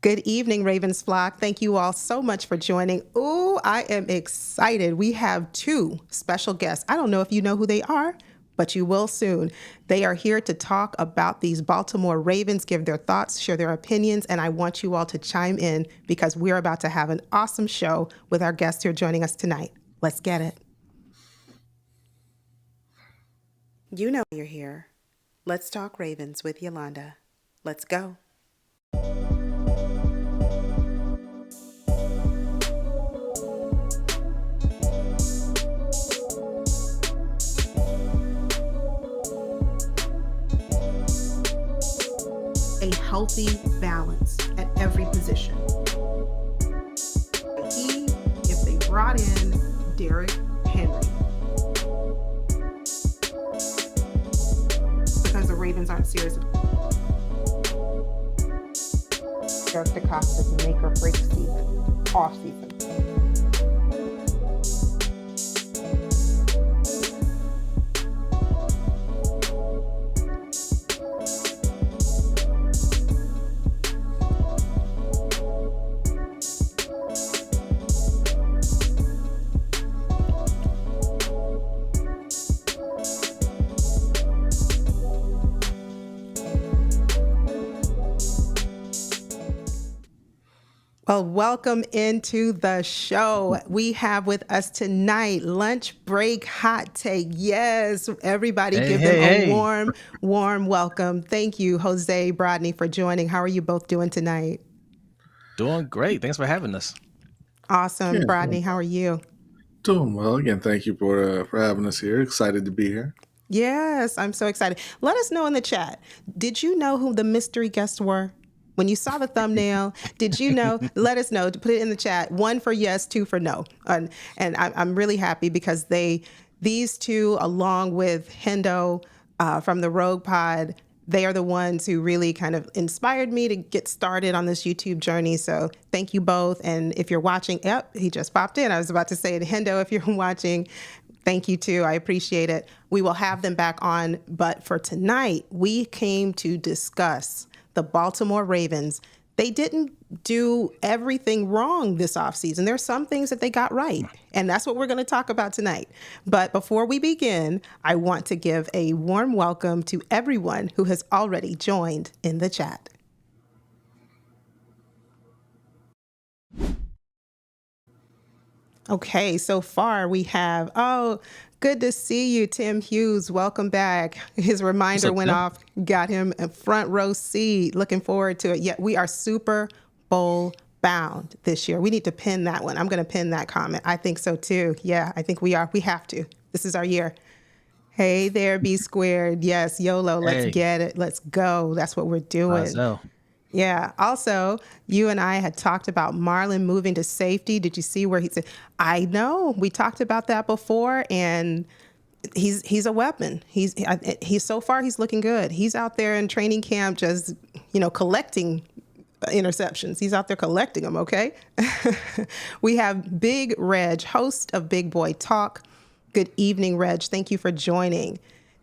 Good evening, Ravens flock. Thank you all so much for joining. Ooh, I am excited. We have two special guests. I don't know if you know who they are, but you will soon. They are here to talk about these Baltimore Ravens, give their thoughts, share their opinions, and I want you all to chime in because we're about to have an awesome show with our guests here joining us tonight. Let's get it. You know you're here. Let's talk Ravens with Yolanda. Let's go. A healthy balance at every position. If they brought in Derrick Henry, because the Ravens aren't serious. Derrick DeCosta's make or break season, off season. Well, welcome into the show. We have with us tonight lunch break hot take. Yes, everybody give them a warm welcome. Thank you, Jose and Brodny, for joining. How are you both doing tonight? Doing great. Thanks for having us. Awesome. Yeah, Brodny, how are you? Doing well. Again, thank you for having us here. Excited to be here. Yes, I'm so excited. Let us know in the chat. Did you know who the mystery guests were? When you saw the thumbnail, did you know? Let us know. Put it in the chat. 1 for yes, 2 for no. And I'm really happy because these two, along with Hendo from the Rogue Pod, they are the ones who really kind of inspired me to get started on this YouTube journey. So thank you both. And if you're watching, he just popped in. I was about to say to Hendo, if you're watching, thank you too. I appreciate it. We will have them back on. But for tonight, we came to discuss the Baltimore Ravens. They didn't do everything wrong this offseason. There are some things that they got right, and that's what we're going to talk about tonight. But before we begin, I want to give a warm welcome to everyone who has already joined in the chat. Okay, so far we have, good to see you, Tim Hughes. Welcome back. His reminder went off, got him a front row seat. Looking forward to it. Yeah, we are Super Bowl bound this year. We need to pin that one. I'm going to pin that comment. I think so too. Yeah, I think we are. We have to. This is our year. Hey there, B squared. Yes, YOLO. Let's get it. Let's go. That's what we're doing. Yeah. Also, you and I had talked about Marlon moving to safety. Did you see where he said, I know we talked about that before, and he's a weapon. He's so far, he's looking good. He's out there in training camp, just, collecting interceptions. He's out there collecting them. Okay. We have Big Reg, host of Big Boy Talk. Good evening, Reg. Thank you for joining.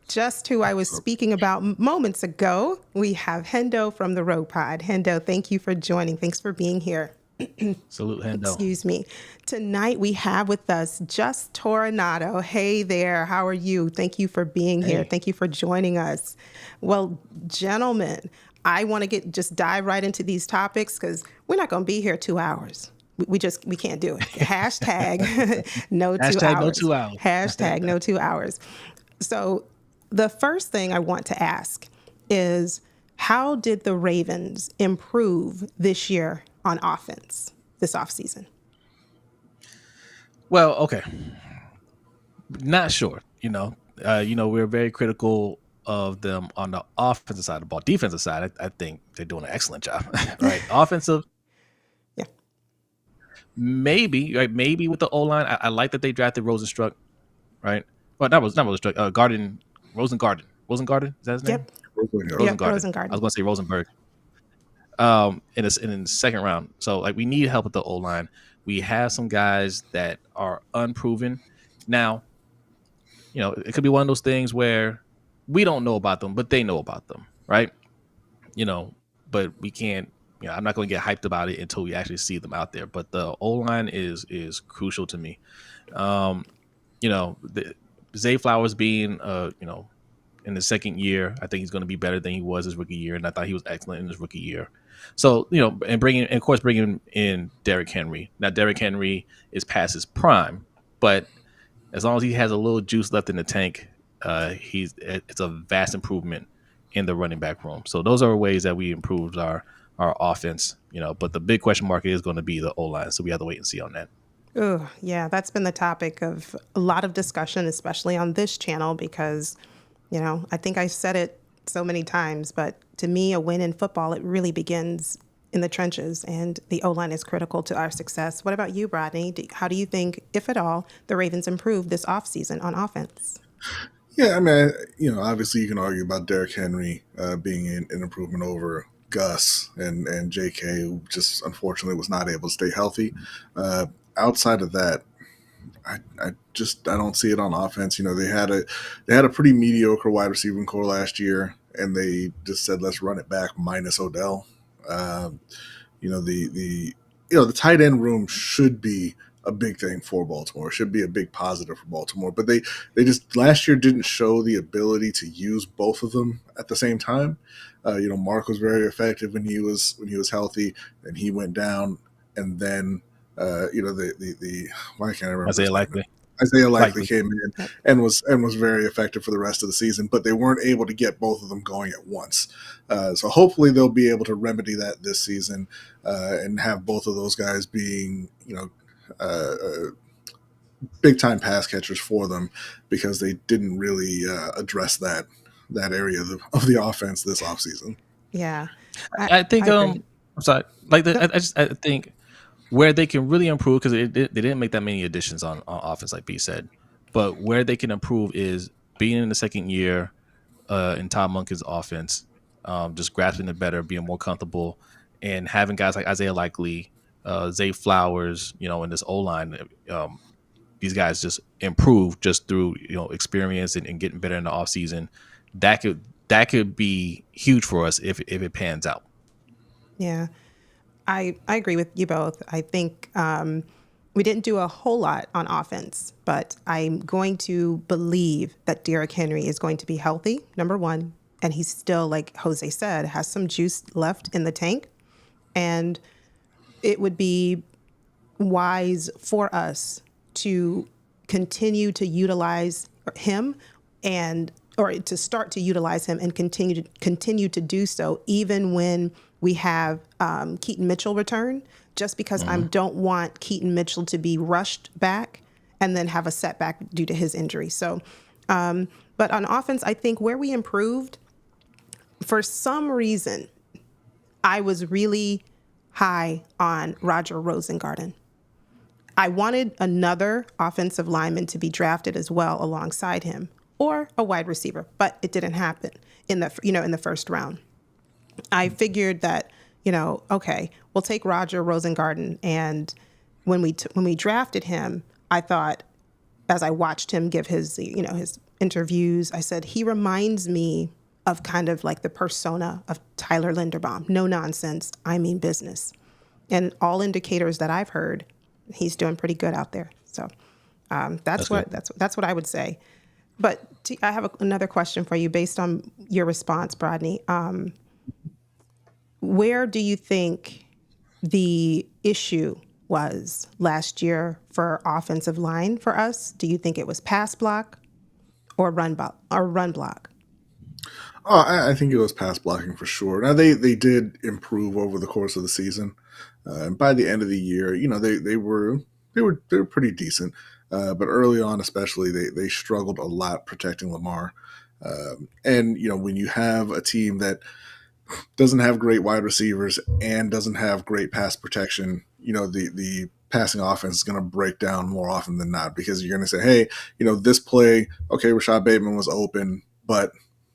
Just who I was speaking about moments ago, we have Hendo from the Rogue Pod. Hendo, thank you for joining. Thanks for being here. Salute, Hendo. Excuse me. Tonight we have with us Just Tornado. Hey there, how are you? Thank you for being here. Thank you for joining us. Well, gentlemen, I want to just dive right into these topics because we're not going to be here 2 hours. We can't do it. Hashtag no 2 hours. Hashtag no 2 hours. Hashtag no 2 hours. So the first thing I want to ask is, how did the Ravens improve this year on offense this offseason? Well, okay. Not sure. We're very critical of them on the offensive side of the ball. Defensive side, I think they're doing an excellent job. Right? Offensive. Yeah. Maybe with the O-line, I like that they drafted Rosenstruck, right? Well, not Rosenstruck, Rosengarten. Rosengarten? Is that his name? Yep. Rosengarten. I was going to say Rosenberg. In the second round. So we need help with the O-line. We have some guys that are unproven. Now, it could be one of those things where we don't know about them, but they know about them, right? But we can't I'm not going to get hyped about it until we actually see them out there. But the O-line is crucial to me. Zay Flowers being, in the second year, I think he's going to be better than he was his rookie year, and I thought he was excellent in his rookie year. So, and of course, bringing in Derrick Henry. Now, Derrick Henry is past his prime, but as long as he has a little juice left in the tank, it's a vast improvement in the running back room. So those are ways that we improved our offense. But the big question mark is going to be the O-line. So we have to wait and see on that. Oh, yeah, that's been the topic of a lot of discussion, especially on this channel, because, I think I said it so many times, but to me, a win in football, it really begins in the trenches, and the O-line is critical to our success. What about you, Brodny? How do you think, if at all, the Ravens improved this offseason on offense? Yeah, I mean, obviously you can argue about Derrick Henry being an improvement over Gus and JK, who just unfortunately was not able to stay healthy. Outside of that, I don't see it on offense. They had a pretty mediocre wide receiving core last year, and they just said let's run it back minus Odell. The tight end room should be a big thing for Baltimore. It should be a big positive for Baltimore. But they just last year didn't show the ability to use both of them at the same time. Mark was very effective when he was healthy, and he went down, and then why can't I remember? Isaiah Likely came in and was very effective for the rest of the season, but they weren't able to get both of them going at once. So hopefully they'll be able to remedy that this season and have both of those guys being, big time pass catchers for them, because they didn't really address that area of the offense this offseason. Yeah, I think. I'm sorry. I think where they can really improve, because they didn't make that many additions on offense, like B said, but where they can improve is being in the second year in Todd Monken's offense, just grasping it better, being more comfortable, and having guys like Isaiah Likely, Zay Flowers, in this O-line. These guys just improve just through experience and getting better in the offseason. That could be huge for us if it pans out. Yeah. I agree with you both. I think we didn't do a whole lot on offense, but I'm going to believe that Derrick Henry is going to be healthy, number one, and he's still, like Jose said, has some juice left in the tank, and it would be wise for us to continue to utilize him or to start to utilize him and continue to do so, even when we have Keaton Mitchell return, just because I don't want Keaton Mitchell to be rushed back and then have a setback due to his injury. So, but on offense, I think where we improved, for some reason, I was really high on Roger Rosengarten. I wanted another offensive lineman to be drafted as well alongside him, or a wide receiver, but it didn't happen in the first round. I figured that, okay, we'll take Roger Rosengarten. And when we drafted him, I thought, as I watched him give his interviews, I said, he reminds me of kind of like the persona of Tyler Linderbaum. No nonsense. I mean business. And all indicators that I've heard, he's doing pretty good out there. So that's what I would say. But I have another question for you based on your response, Brodny. Where do you think the issue was last year for offensive line for us? Do you think it was pass block or run block? Oh, I think it was pass blocking for sure. Now they did improve over the course of the season, and by the end of the year, they were pretty decent. But early on, especially, they struggled a lot protecting Lamar. And when you have a team that doesn't have great wide receivers and doesn't have great pass protection, the passing offense is going to break down more often than not, because you're going to say, hey, this play, okay, Rashad Bateman was open, but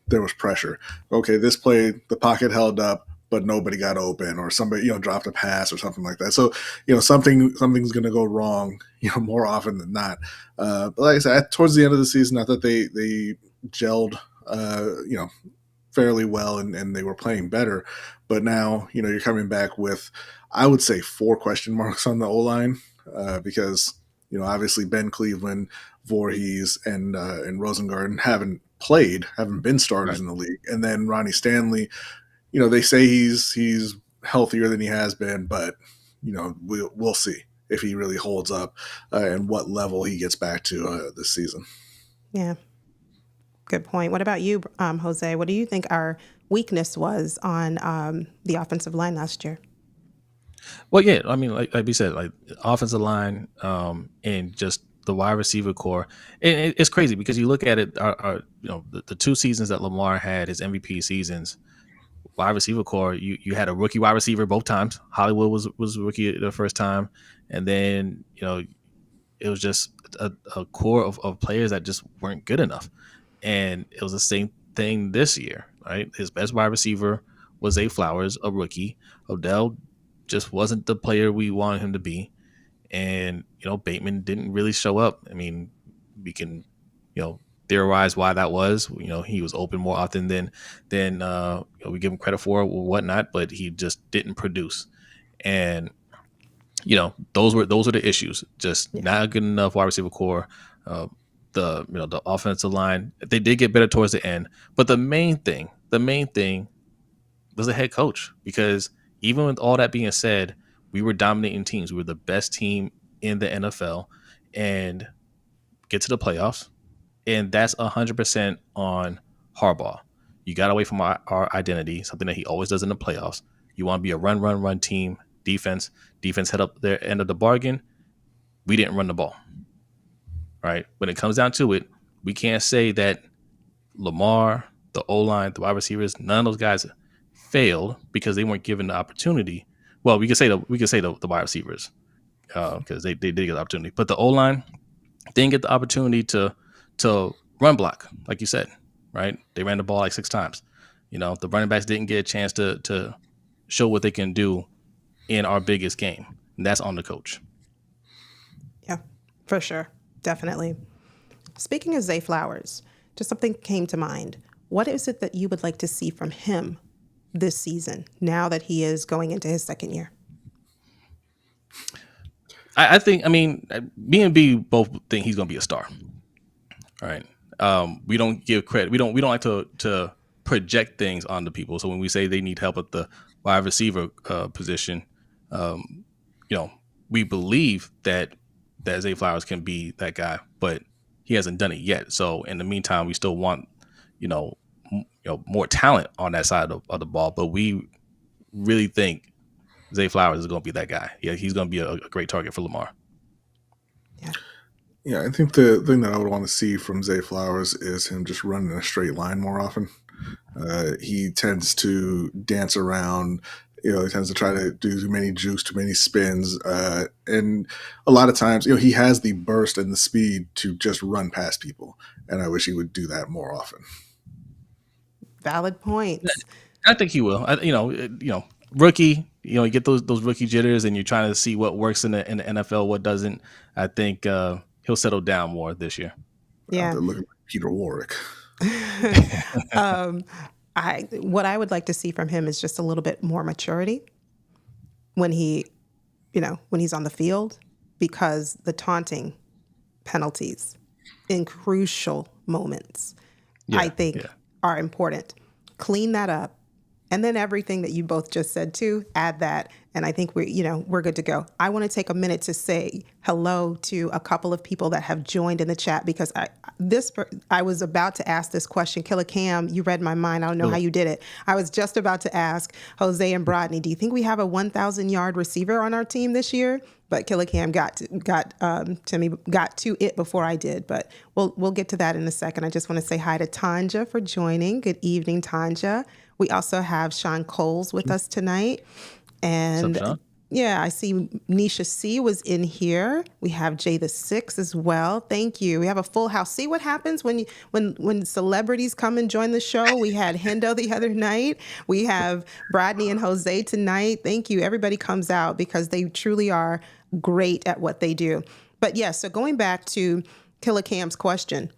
there was pressure. Okay, this play, the pocket held up, but nobody got open, or somebody, dropped a pass or something like that. So, something's going to go wrong, more often than not. But like I said, towards the end of the season, I thought they gelled, fairly well and they were playing better. But now, you're coming back with, I would say, 4 question marks on the O-line because, obviously Ben Cleveland, Voorhees, and Rosengarten haven't been starters in the league. And then Ronnie Stanley, they say he's healthier than he has been, but, we'll see if he really holds up and what level he gets back to this season. Yeah. Good point. What about you, Jose? What do you think our weakness was on the offensive line last year? Well, yeah, I mean, like we said, like offensive line and just the wide receiver core. And it's crazy because you look at it, the 2 seasons that Lamar had, his MVP seasons, wide receiver core, you had a rookie wide receiver both times. Hollywood was rookie the first time, and then it was just a core of players that just weren't good enough. And it was the same thing this year, right? His best wide receiver was Zay Flowers, a rookie. Odell just wasn't the player we wanted him to be, and Bateman didn't really show up. I mean, we can theorize why that was. He was open more often than we give him credit for or whatnot, but he just didn't produce. And those were the issues. Just not good enough wide receiver core. The offensive line, they did get better towards the end, but the main thing was the head coach, because even with all that being said, we were dominating teams. We were the best team in the NFL and get to the playoffs. And that's 100% on Harbaugh. You got away from our identity, something that he always does in the playoffs. You want to be a run team. Defense held up their end of the bargain. We didn't run the ball. Right? When it comes down to it, we can't say that Lamar, the O-line, the wide receivers, none of those guys failed because they weren't given the opportunity. Well, we could say the wide receivers because they did get the opportunity, but the O-line didn't get the opportunity to run block, like you said, right? They ran the ball like 6 times. The running backs didn't get a chance to show what they can do in our biggest game, and that's on the coach. Yeah, for sure. Definitely. Speaking of Zay Flowers, just something came to mind. What is it that you would like to see from him this season, now that he is going into his 2nd year? I think, me and B both think he's going to be a star. All right. We don't give credit. We don't like to project things onto people. So when we say they need help at the wide receiver position, we believe that Zay Flowers can be that guy, but he hasn't done it yet. So in the meantime, we still want, more talent on that side of the ball. But we really think Zay Flowers is going to be that guy. Yeah, he's going to be a great target for Lamar. Yeah, I think the thing that I would want to see from Zay Flowers is him just running in a straight line more often. He tends to dance around. He tends to try to do too many jukes, too many spins. And a lot of times, he has the burst and the speed to just run past people. And I wish he would do that more often. Valid points. I think he will. Rookie, you get those rookie jitters and you're trying to see what works in the NFL, what doesn't. I think he'll settle down more this year. Yeah. They're looking like Peter Warwick. What I would like to see from him is just a little bit more maturity when he's on the field, because the taunting penalties in crucial moments, I think are important. Clean that up. And then everything that you both just said too, add that. And I think we're good to go. I want to take a minute to say hello to a couple of people that have joined in the chat, because I was about to ask this question. Killer Cam, you read my mind. I don't know how you did it. I was just about to ask Jose and Brodny, do you think we have a 1,000-yard receiver on our team this year? But Killer Cam got to it before I did. But we'll get to that in a second. I just want to say hi to Tanja for joining. Good evening, Tanja. We also have Sean Coles with us tonight. And What's up, Sean? Yeah, I see Nisha C was in here. We have Jay the Six as well. Thank you. We have a full house. See what happens when celebrities come and join the show. We had Hendo the other night. We have Brodny and Jose tonight. Thank you. Everybody comes out because they truly are great at what they do. But yeah, so going back to Killer Cam's question,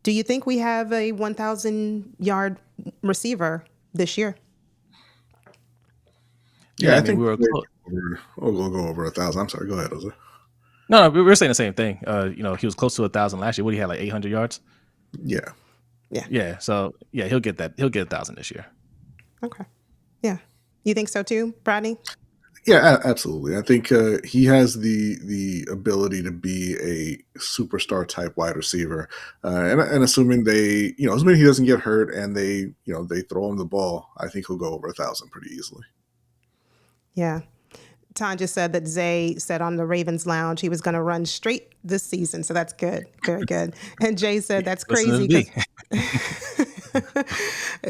Do you think we have a 1,000-yard receiver this year? Yeah, I think we were close. We'll go over 1,000. I'm sorry. Go ahead, Jose. No, we were saying the same thing. He was close to 1,000 last year. What, he had like 800 yards? Yeah. So he'll get that. He'll get 1,000 this year. Okay. Yeah. You think so too, Brodny? Yeah, absolutely. I think he has the ability to be a superstar type wide receiver, and assuming assuming he doesn't get hurt and they throw him the ball, I think he'll go over 1,000 pretty easily. Yeah. Tanja said that Zay said on the Ravens Lounge he was going to run straight this season, so that's good, very good. And Jay said that's crazy.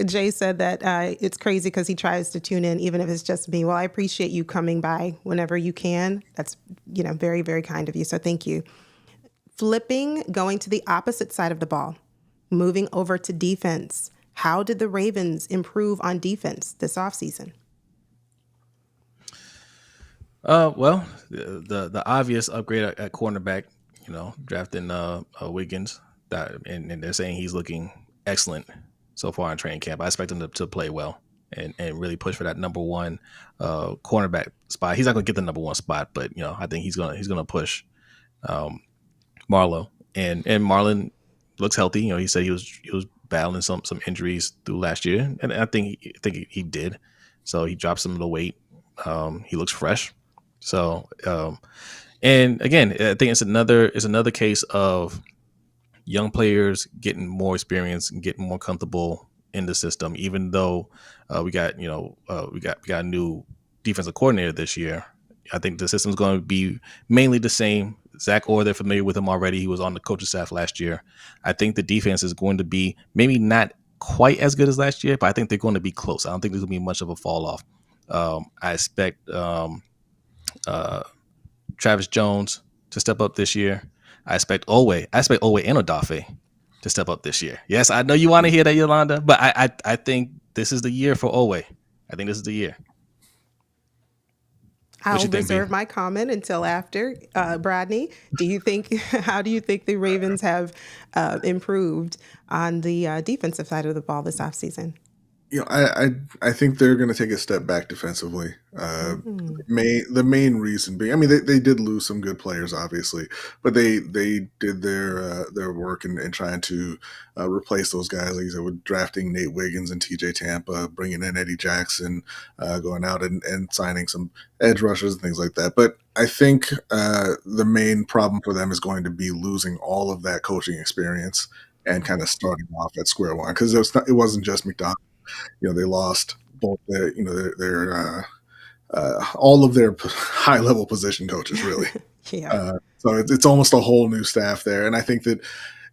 Jay said that it's crazy because he tries to tune in even if it's just me. Well, I appreciate you coming by whenever you can. That's very, very kind of you. So thank you. Flipping, going to the opposite side of the ball, moving over to defense. How did the Ravens improve on defense this offseason? Well, the obvious upgrade at cornerback, drafting Wiggins, and they're saying he's looking excellent so far in training camp. I expect him to play well and really push for that number one cornerback spot. He's not going to get the number one spot, but I think he's gonna push Marlowe, and Marlon looks healthy. He said he was battling some injuries through last year, and I think he did. So he dropped some of the weight. He looks fresh. So, and again, I think it's another case of young players getting more experience and getting more comfortable in the system. Even though we got a new defensive coordinator this year, I think the system's going to be mainly the same. Zach Orr, they're familiar with him already. He was on the coaching staff last year. I think the defense is going to be maybe not quite as good as last year, but I think they're going to be close. I don't think there's going to be much of a fall off. I expect Travis Jones to step up this year. I expect Owe and Odafe to step up this year. Yes, I know you want to hear that, Yolanda, but I think this is the year for Owe. I think this is the year. I'll reserve my comment until after. Brodny, how do you think the Ravens have improved on the defensive side of the ball this offseason? I think they're going to take a step back defensively. The main reason being, they did lose some good players, obviously, but they did their work in trying to replace those guys. Like you said, with drafting Nate Wiggins and TJ Tampa, bringing in Eddie Jackson, going out and signing some edge rushers and things like that. But I think the main problem for them is going to be losing all of that coaching experience and kind of starting off at square one, because it wasn't just McDonald. They lost both their all of their high level position coaches, really. Yeah. So it's almost a whole new staff there, and I think that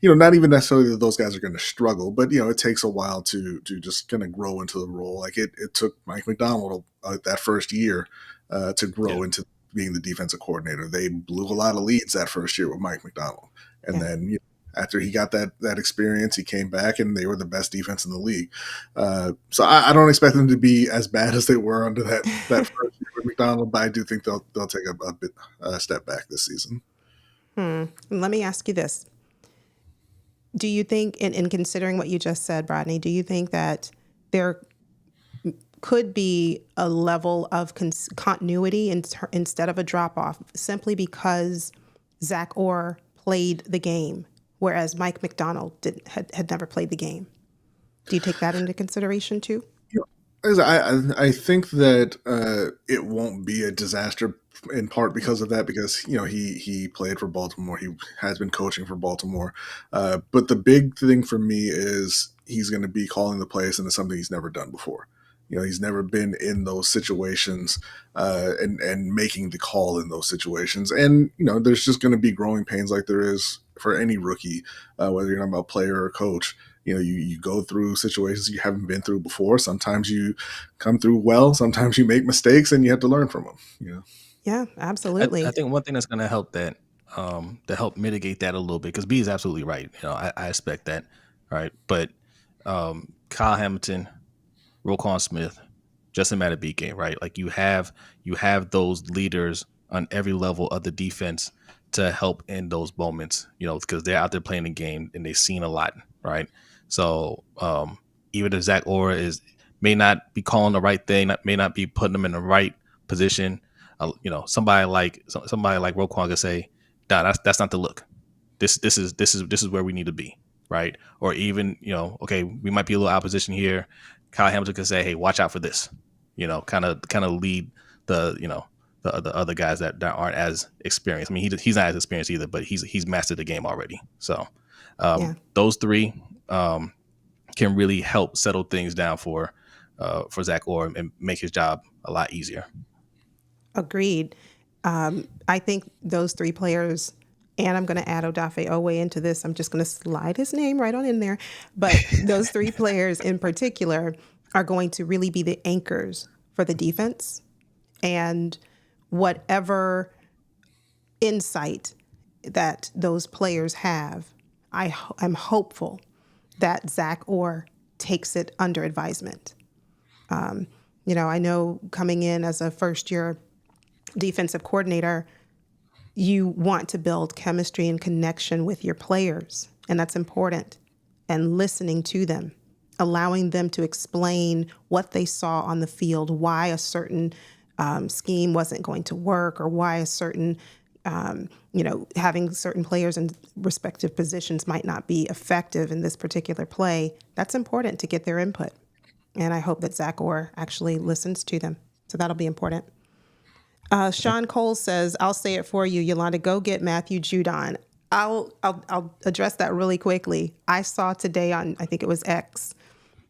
not even necessarily that those guys are going to struggle, but it takes a while to just kind of grow into the role. Like it took Mike McDonald that first year to grow into being the defensive coordinator. They blew a lot of leads that first year with Mike McDonald, and then after he got that experience, he came back and they were the best defense in the league. So I don't expect them to be as bad as they were under that first year with McDonald, but I do think they'll take a step back this season. Let me ask you this. Do you think, in considering what you just said, Brodny, do you think that there could be a level of continuity instead of a drop-off simply because Zach Orr played the game, whereas Mike McDonald had never played the game? Do you take that into consideration too? I think that it won't be a disaster in part because of that, because he played for Baltimore. He has been coaching for Baltimore. But the big thing for me is he's going to be calling the plays into something he's never done before. He's never been in those situations and making the call in those situations. And, there's just going to be growing pains like there is for any rookie, whether you're talking about player or coach. You go through situations you haven't been through before. Sometimes you come through well, sometimes you make mistakes and you have to learn from them. Yeah, absolutely. I think one thing that's going to help that, to help mitigate that a little bit, because B is absolutely right. I expect that. Right. But Kyle Hamilton, Roquan Smith, Justin Madubuike, right? Like you have those leaders on every level of the defense to help in those moments, because they're out there playing the game and they've seen a lot. right? So even if Zach Orr may not be calling the right thing, may not be putting them in the right position, somebody like Roquan could say, "Nah, that's not the look. This is where we need to be," right? Or even okay, we might be a little opposition here. Kyle Hamilton could say, "Hey, watch out for this," kind of lead the the other guys that aren't as experienced. I mean, he's not as experienced either, but he's mastered the game already. So those three can really help settle things down for Zach Orr and make his job a lot easier. Agreed. I think those three players, and I'm going to add Odafe Owe into this. I'm just going to slide his name right on in there. But those three players in particular are going to really be the anchors for the defense. And whatever insight that those players have, I'm hopeful that Zach Orr takes it under advisement. I know coming in as a first-year defensive coordinator, you want to build chemistry and connection with your players, and that's important. And listening to them, allowing them to explain what they saw on the field, why a certain scheme wasn't going to work, or why a certain, having certain players in respective positions might not be effective in this particular play. That's important to get their input. And I hope that Zach Orr actually listens to them. So that'll be important. Sean Cole says, "I'll say it for you, Yolanda. Go get Matthew Judon." I'll address that really quickly. I saw today on, I think it was X,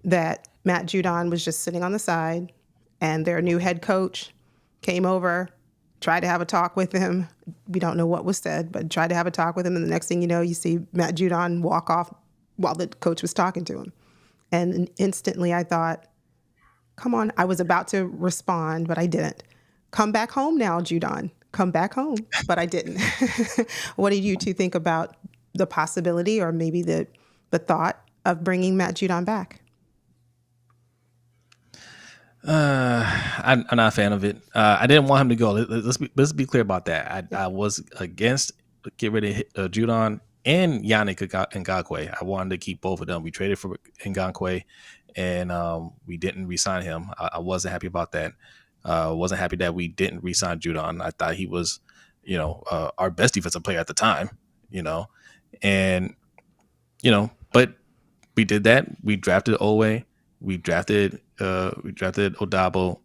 that Matt Judon was just sitting on the side, and their new head coach came over, tried to have a talk with him. We don't know what was said, but tried to have a talk with him. And the next thing you know, you see Matt Judon walk off while the coach was talking to him. And instantly I thought, come on. I was about to respond, but I didn't. Come back home now, Judon. Come back home. But I didn't. What did you two think about the possibility, or maybe the thought of bringing Matt Judon back? I'm not a fan of it. I didn't want him to go. Let's be clear about that. I was against get rid of Judon and Yannick Ngakoue. I wanted to keep both of them. We traded for Ngakoue, and we didn't re-sign him. I wasn't happy about that. Wasn't happy that we didn't re-sign Judon. I thought he was, our best defensive player at the time, and but we did that. We drafted Owe. We drafted Ojabo.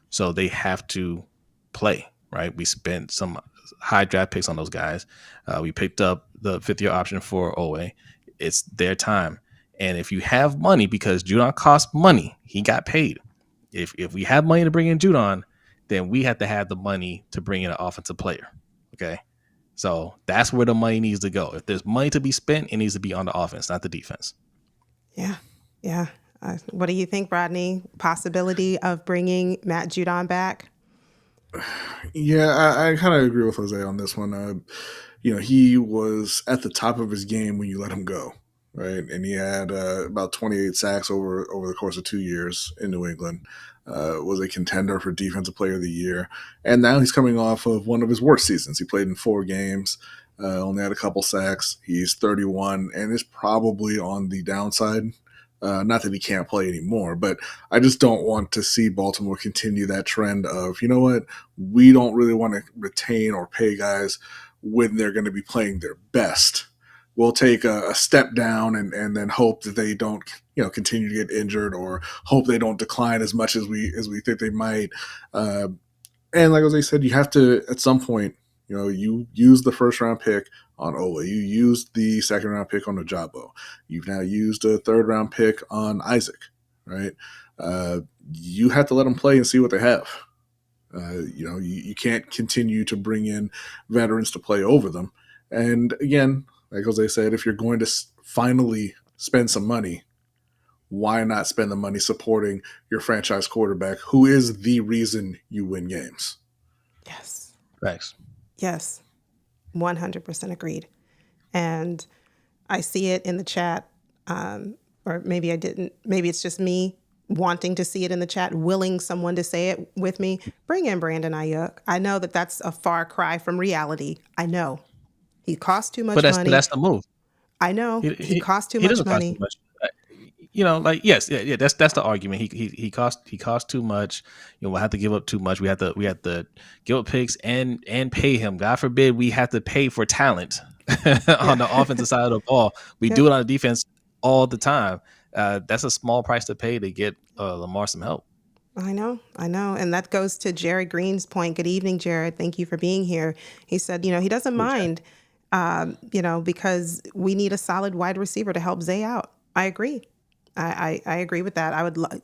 So they have to play, right? We spent some high draft picks on those guys. We picked up the 5th-year option for Owe. It's their time. And if you have money, because Judon cost money, he got paid. If we have money to bring in Judon, then we have to have the money to bring in an offensive player. Okay. So that's where the money needs to go. If there's money to be spent, it needs to be on the offense, not the defense. Yeah. Yeah. What do you think, Brodny? Possibility of bringing Matt Judon back? Yeah, I kind of agree with Jose on this one. He was at the top of his game when you let him go, right? And he had about 28 sacks over the course of 2 years in New England. Was a contender for Defensive Player of the Year. And now he's coming off of one of his worst seasons. He played in 4 games, only had a couple sacks. He's 31 and is probably on the downside. Not that he can't play anymore, but I just don't want to see Baltimore continue that trend of, you know what, we don't really want to retain or pay guys when they're going to be playing their best. We'll take a step down and then hope that they don't, continue to get injured, or hope they don't decline as much as we think they might. And like Jose said, you have to, at some point, you use the 1st-round pick on Owe. You used the 2nd-round pick on Ojabo. You've now used a 3rd-round pick on Isaac, right? You have to let them play and see what they have. You can't continue to bring in veterans to play over them. And again, like Jose said, if you're going to finally spend some money, why not spend the money supporting your franchise quarterback, who is the reason you win games? Yes. Thanks. Yes. 100% agreed. And I see it in the chat, or maybe I didn't. Maybe it's just me wanting to see it in the chat, willing someone to say it with me. Bring in Brandon Ayuk. I know that that's a far cry from reality. I know. He costs too much money. But that's the move. I know he cost too he much doesn't cost too money. much. Yes, yeah. That's the argument. He cost too much. We'll have to give up too much. We have to give up picks and pay him. God forbid we have to pay for talent Yeah. on the offensive side of the ball. We Yeah. do it on the defense all the time. That's a small price to pay to get Lamar some help. I know. And that goes to Jared Green's point. Good evening, Jared. Thank you for being here. He said, he doesn't mind, because we need a solid wide receiver to help Zay out. I agree. I agree with that.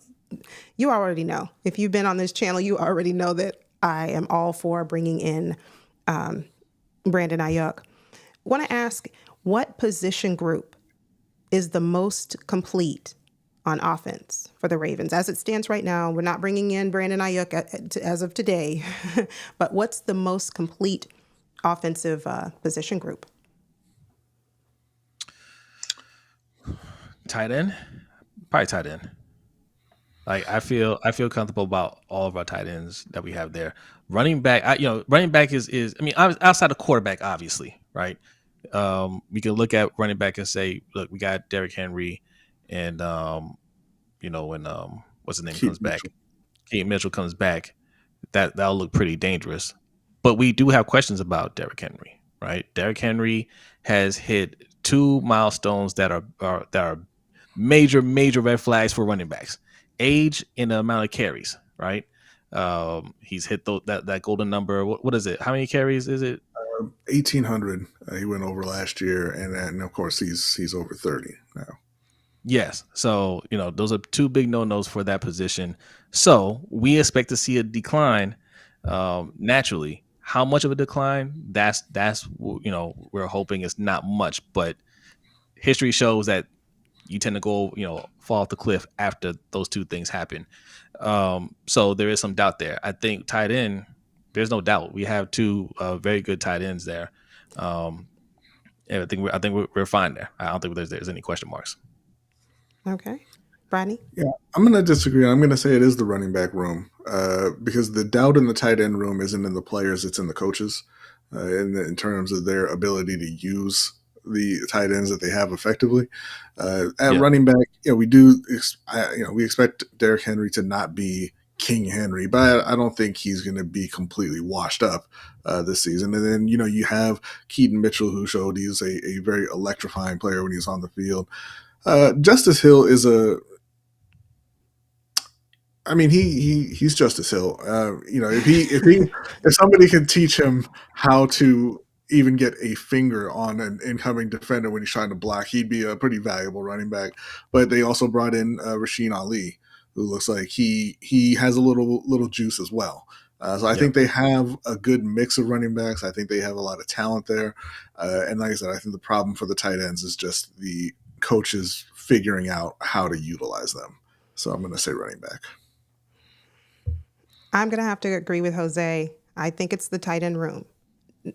You already know. If you've been on this channel, you already know that I am all for bringing in Brandon Ayuk. Want to ask, what position group is the most complete on offense for the Ravens? As it stands right now, we're not bringing in Brandon Ayuk as of today, but what's the most complete offensive position group? Tight end, probably tight end. Like I feel comfortable about all of our tight ends that we have there. Running back, running back is I mean, outside of quarterback, obviously, right? We can look at running back and say, look, we got Derrick Henry, and when what's his name comes back, Keaton Mitchell comes back, that'll look pretty dangerous. But we do have questions about Derrick Henry, right? Derrick Henry has hit 2 milestones that are major red flags for running backs: age and the amount of carries, right? He's hit that golden number. What is it? How many carries is it? 1,800. He went over last year, and of course he's over 30 now. Yes. So, those are 2 big no-nos for that position. So we expect to see a decline naturally. How much of a decline? That's we're hoping it's not much, but history shows that you tend to go, fall off the cliff after those 2 things happen. So there is some doubt there. I think tight end, there's no doubt. We have 2 very good tight ends there. And I think we're fine there. I don't think there's any question marks. Okay. Brodny? Yeah, I'm going to disagree. I'm going to say it is the running back room because the doubt in the tight end room isn't in the players, it's in the coaches in terms of their ability to use the tight ends that they have effectively. Running back, we expect Derrick Henry to not be King Henry, but I don't think he's going to be completely washed up this season. And then, you have Keaton Mitchell, who showed he's a very electrifying player when he's on the field. Justice Hill is he's Justice Hill. If somebody can teach him how to even get a finger on an incoming defender when he's trying to block, he'd be a pretty valuable running back. But they also brought in Rasheen Ali, who looks like he has a little juice as well. So I think they have a good mix of running backs. I think they have a lot of talent there. And like I said, I think the problem for the tight ends is just the coaches figuring out how to utilize them. So I'm going to say running back. I'm going to have to agree with Jose. I think it's the tight end room.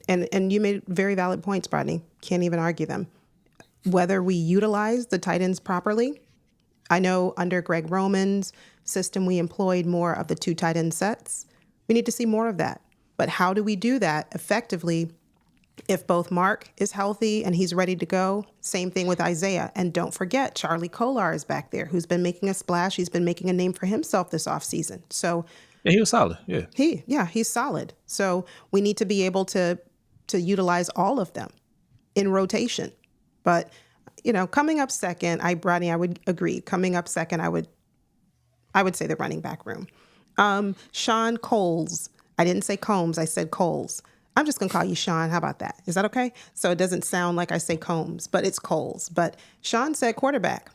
And you made very valid points, Brodny. Can't even argue them. Whether we utilize the tight ends properly, I know under Greg Roman's system, we employed more of the 2 tight end sets. We need to see more of that. But how do we do that effectively if both Mark is healthy and he's ready to go? Same thing with Isaiah. And don't forget, Charlie Kolar is back there, who's been making a splash. He's been making a name for himself this offseason. So yeah, he was solid. Yeah. He's solid. So we need to be able to utilize all of them in rotation. But, coming up second, Brodny, I would agree. Coming up second, I would say the running back room. Sean Coles. I didn't say Combs. I said Coles. I'm just going to call you Sean. How about that? Is that okay? So it doesn't sound like I say Combs, but it's Coles. But Sean said quarterback.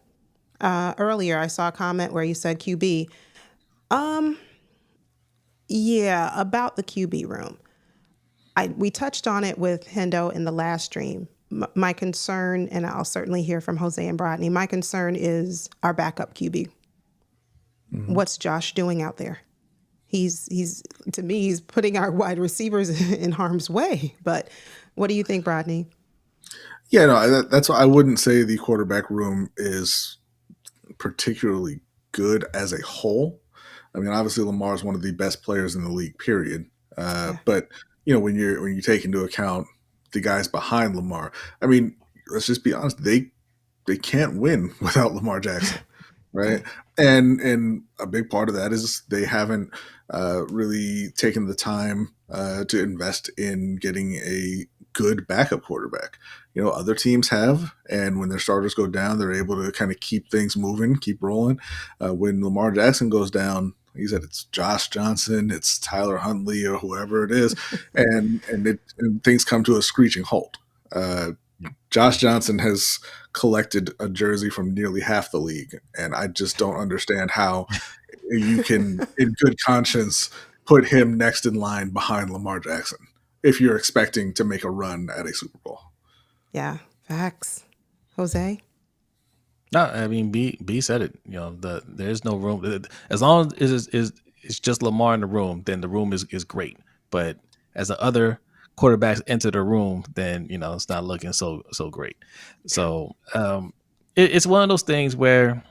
Earlier, I saw a comment where you said QB. Yeah, about the QB room. We touched on it with Hendo in the last stream. My concern, and I'll certainly hear from Jose and Brodny, my concern is our backup QB. Mm-hmm. What's Josh doing out there? He's to me, he's putting our wide receivers in harm's way. But what do you think, Brodny? Yeah, no, that's why I wouldn't say the quarterback room is particularly good as a whole. I mean, obviously Lamar is one of the best players in the league, period. But when you take into account the guys behind Lamar, I mean, let's just be honest, they can't win without Lamar Jackson, right? And a big part of that is they haven't really taken the time to invest in getting a good backup quarterback. Other teams have, and when their starters go down, they're able to kind of keep things moving, keep rolling. When Lamar Jackson goes down, he said it's Josh Johnson, it's Tyler Huntley, or whoever it is, and things come to a screeching halt. Josh Johnson has collected a jersey from nearly half the league, and I just don't understand how you can, in good conscience, put him next in line behind Lamar Jackson if you're expecting to make a run at a Super Bowl. Yeah, facts. Jose? No, I mean, B said it. There's no room. As long as it's just Lamar in the room, then the room is great. But as the other quarterbacks enter the room, then it's not looking so great. So it's one of those things where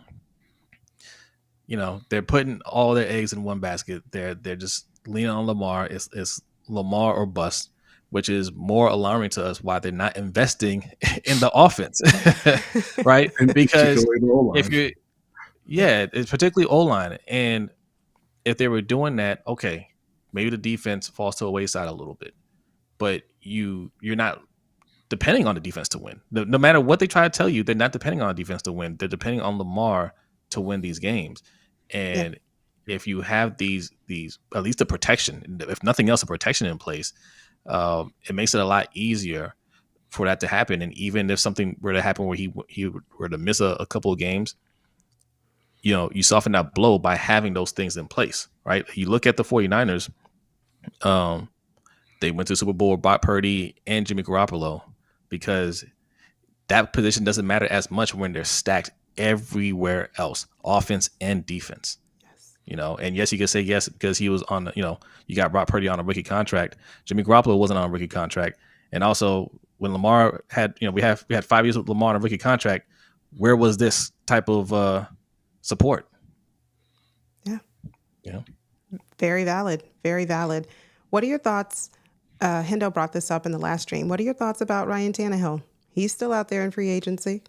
they're putting all their eggs in one basket. They're just leaning on Lamar. It's Lamar or bust, which is more alarming to us why they're not investing in the offense, right? Because if you're, it's particularly O-line. And if they were doing that, okay, maybe the defense falls to a wayside a little bit, but you're not depending on the defense to win. No matter what they try to tell you, they're not depending on the defense to win. They're depending on Lamar to win these games. And if you have these at least the protection, if nothing else, a protection in place, it makes it a lot easier for that to happen. And even if something were to happen where he were to miss a couple of games, you soften that blow by having those things in place, right? You look at the 49ers, they went to the Super Bowl with Brock Purdy and Jimmy Garoppolo because that position doesn't matter as much when they're stacked everywhere else, offense and defense. And yes, you could say yes because he was on, you got Brock Purdy on a rookie contract. Jimmy Garoppolo wasn't on a rookie contract. And also when Lamar had, we had 5 years with Lamar on a rookie contract, where was this type of support? Yeah. Very valid. Very valid. What are your thoughts? Hendo brought this up in the last stream. What are your thoughts about Ryan Tannehill? He's still out there in free agency.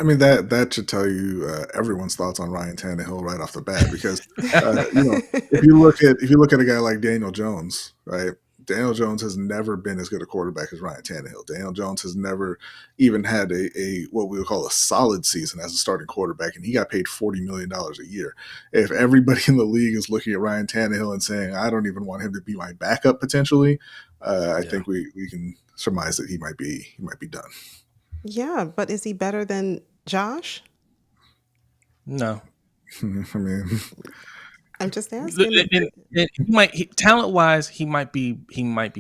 I mean, that should tell you everyone's thoughts on Ryan Tannehill right off the bat, because if you look at a guy like Daniel Jones, right? Daniel Jones has never been as good a quarterback as Ryan Tannehill. Daniel Jones has never even had a what we would call a solid season as a starting quarterback, and he got paid $40 million a year. If everybody in the league is looking at Ryan Tannehill and saying, I don't even want him to be my backup potentially, I think we can surmise that he might be done. Yeah, but is he better than Josh? No. I mean, I'm just asking. Talent-wise, he might be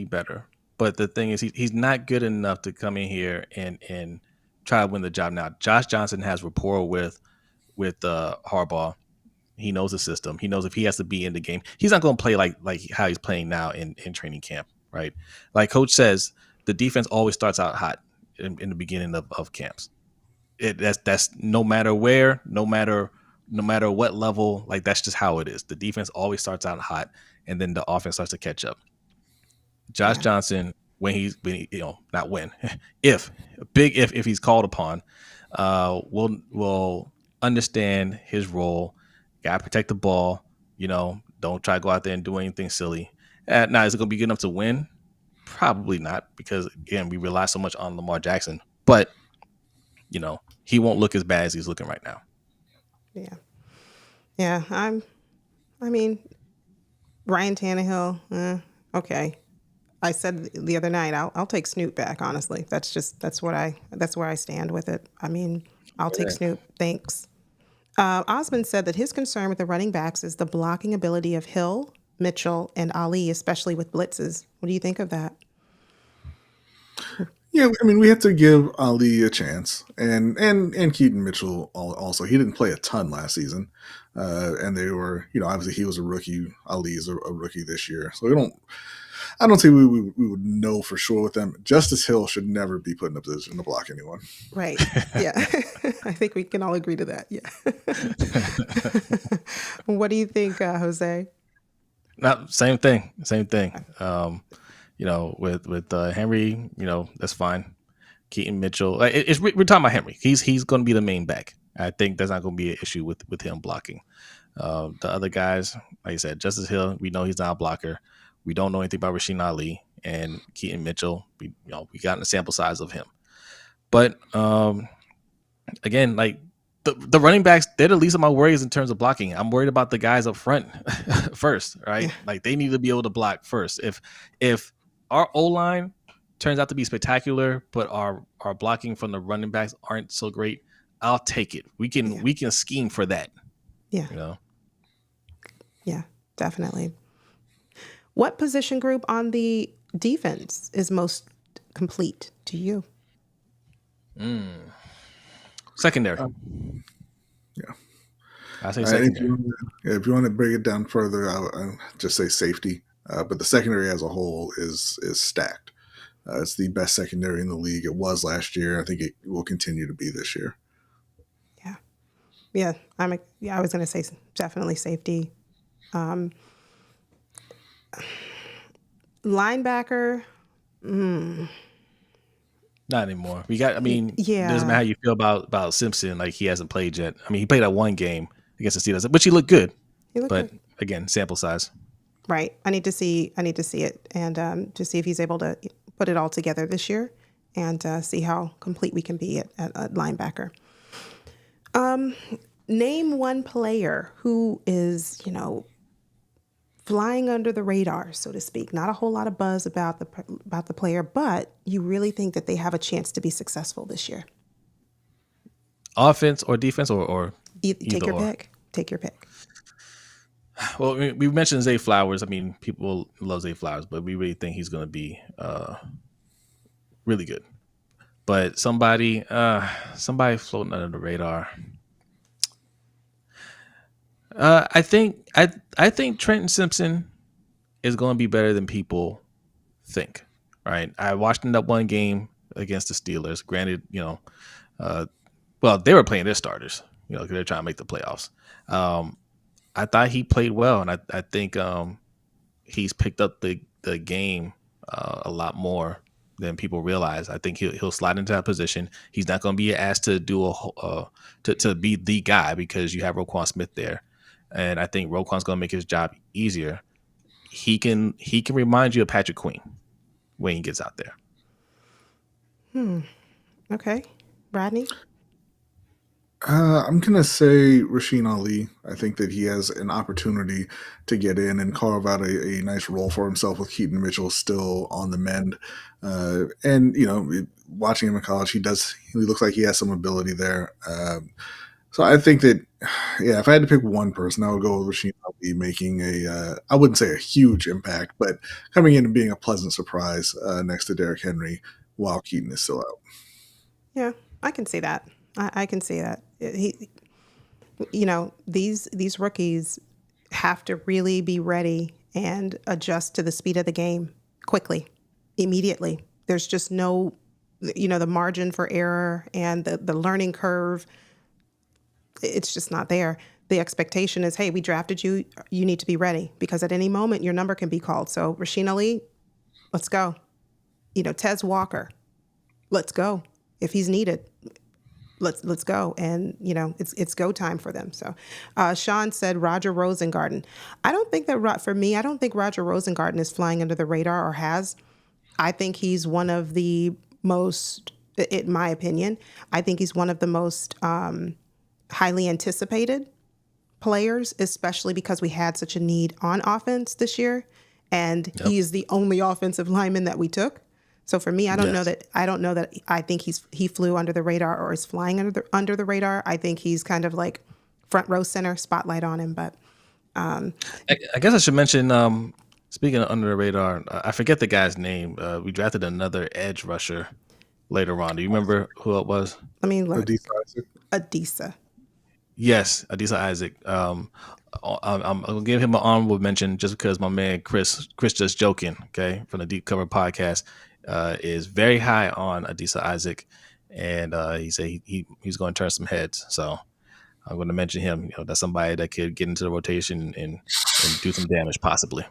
better. But the thing is, he's not good enough to come in here and try to win the job. Now, Josh Johnson has rapport with Harbaugh. He knows the system. He knows if he has to be in the game, he's not going to play like how he's playing now in training camp, right? Like Coach says, the defense always starts out hot in the beginning of camps. That's no matter where, no matter what level, like that's just how it is. The defense always starts out hot, and then the offense starts to catch up. Josh Johnson, if he's called upon, will understand his role. Got to protect the ball. Don't try to go out there and do anything silly. Now, is it going to be good enough to win? Probably not, because again, we rely so much on Lamar Jackson. But he won't look as bad as he's looking right now. Yeah. I mean, Ryan Tannehill. Okay. I said the other night, I'll take Snoop back. Honestly, that's where I stand with it. I mean, I'll take Snoop. Thanks. Osmond said that his concern with the running backs is the blocking ability of Hill, Mitchell, and Ali, especially with blitzes. What do you think of that? Yeah, I mean, we have to give Ali a chance, and Keaton Mitchell also. He didn't play a ton last season, and they were, obviously he was a rookie. Ali is a rookie this year, so I don't think we would know for sure with them. Justice Hill should never be put in a position to block anyone. Right. Yeah. I think we can all agree to that. Yeah. What do you think, Jose? No, same thing. With Henry, that's fine. Keaton Mitchell. We're talking about Henry. He's going to be the main back. I think that's not going to be an issue with him blocking. The other guys, like I said, Justice Hill, we know he's not a blocker. We don't know anything about Rasheen Ali and Keaton Mitchell. We got a sample size of him. But again, like the running backs, they're the least of my worries in terms of blocking. I'm worried about the guys up front first, right? Yeah. Like they need to be able to block first. If our O-line turns out to be spectacular, but our blocking from the running backs aren't so great, I'll take it. We can scheme for that. Yeah. You know? Yeah, definitely. What position group on the defense is most complete to you? Secondary. Yeah. I say secondary. If you want to break it down further, I'll just say safety. But the secondary as a whole is stacked. It's the best secondary in the league. It was last year. I think it will continue to be this year. Yeah. I was going to say definitely safety. Linebacker. Not anymore. It doesn't matter how you feel about Simpson. Like he hasn't played yet. I mean, he played that one game against the Steelers, which he looked good. Again, sample size. Right. I need to see it and to see if he's able to put it all together this year and see how complete we can be at linebacker. Name one player who is, flying under the radar, so to speak. Not a whole lot of buzz about the player, but you really think that they have a chance to be successful this year. Offense or defense or take your pick. Take your pick. Well, we mentioned Zay Flowers. I mean, people love Zay Flowers, but we really think he's going to be really good. But somebody floating under the radar. I think Trenton Simpson is going to be better than people think. Right? I watched him that one game against the Steelers. Granted, they were playing their starters. Because they're trying to make the playoffs. I thought he played well, and I think he's picked up the game a lot more than people realize. I think he'll slide into that position. He's not going to be asked to do to be the guy because you have Roquan Smith there, and I think Roquan's going to make his job easier. He can remind you of Patrick Queen when he gets out there. Okay, Brodny. I'm going to say Rasheen Ali. I think that he has an opportunity to get in and carve out a nice role for himself with Keaton Mitchell still on the mend. And, watching him in college, he looks like he has some ability there. So I think that, if I had to pick one person, I would go with Rasheen Ali making I wouldn't say a huge impact, but coming in and being a pleasant surprise next to Derrick Henry while Keaton is still out. Yeah, I can see that. I can see that. These rookies have to really be ready and adjust to the speed of the game quickly, immediately. There's just no, the margin for error and the learning curve. It's just not there. The expectation is, hey, we drafted you. You need to be ready because at any moment your number can be called. So Rasheen Ali, let's go. Tez Walker, let's go. If he's needed, let's go. And, it's go time for them. So Sean said Roger Rosengarten. I don't think Roger Rosengarten is flying under the radar or has. I think he's one of the most, in my opinion, he's one of the most highly anticipated players, especially because we had such a need on offense this year. And he is the only offensive lineman that we took. So for me, I don't know that I think he flew under the radar or is flying under the radar. I think he's kind of like front row center, spotlight on him. But I guess I should mention, speaking of under the radar, I forget the guy's name. We drafted another edge rusher later on. Do you remember who it was? Let me look. Adisa. Yes, Adisa Isaac. I'm gonna give him an honorable mention just because my man Chris just joking, okay, from the Deep Cover podcast, is very high on Adisa Isaac, and he said he's going to turn some heads. So I'm going to mention him. That's somebody that could get into the rotation and do some damage possibly.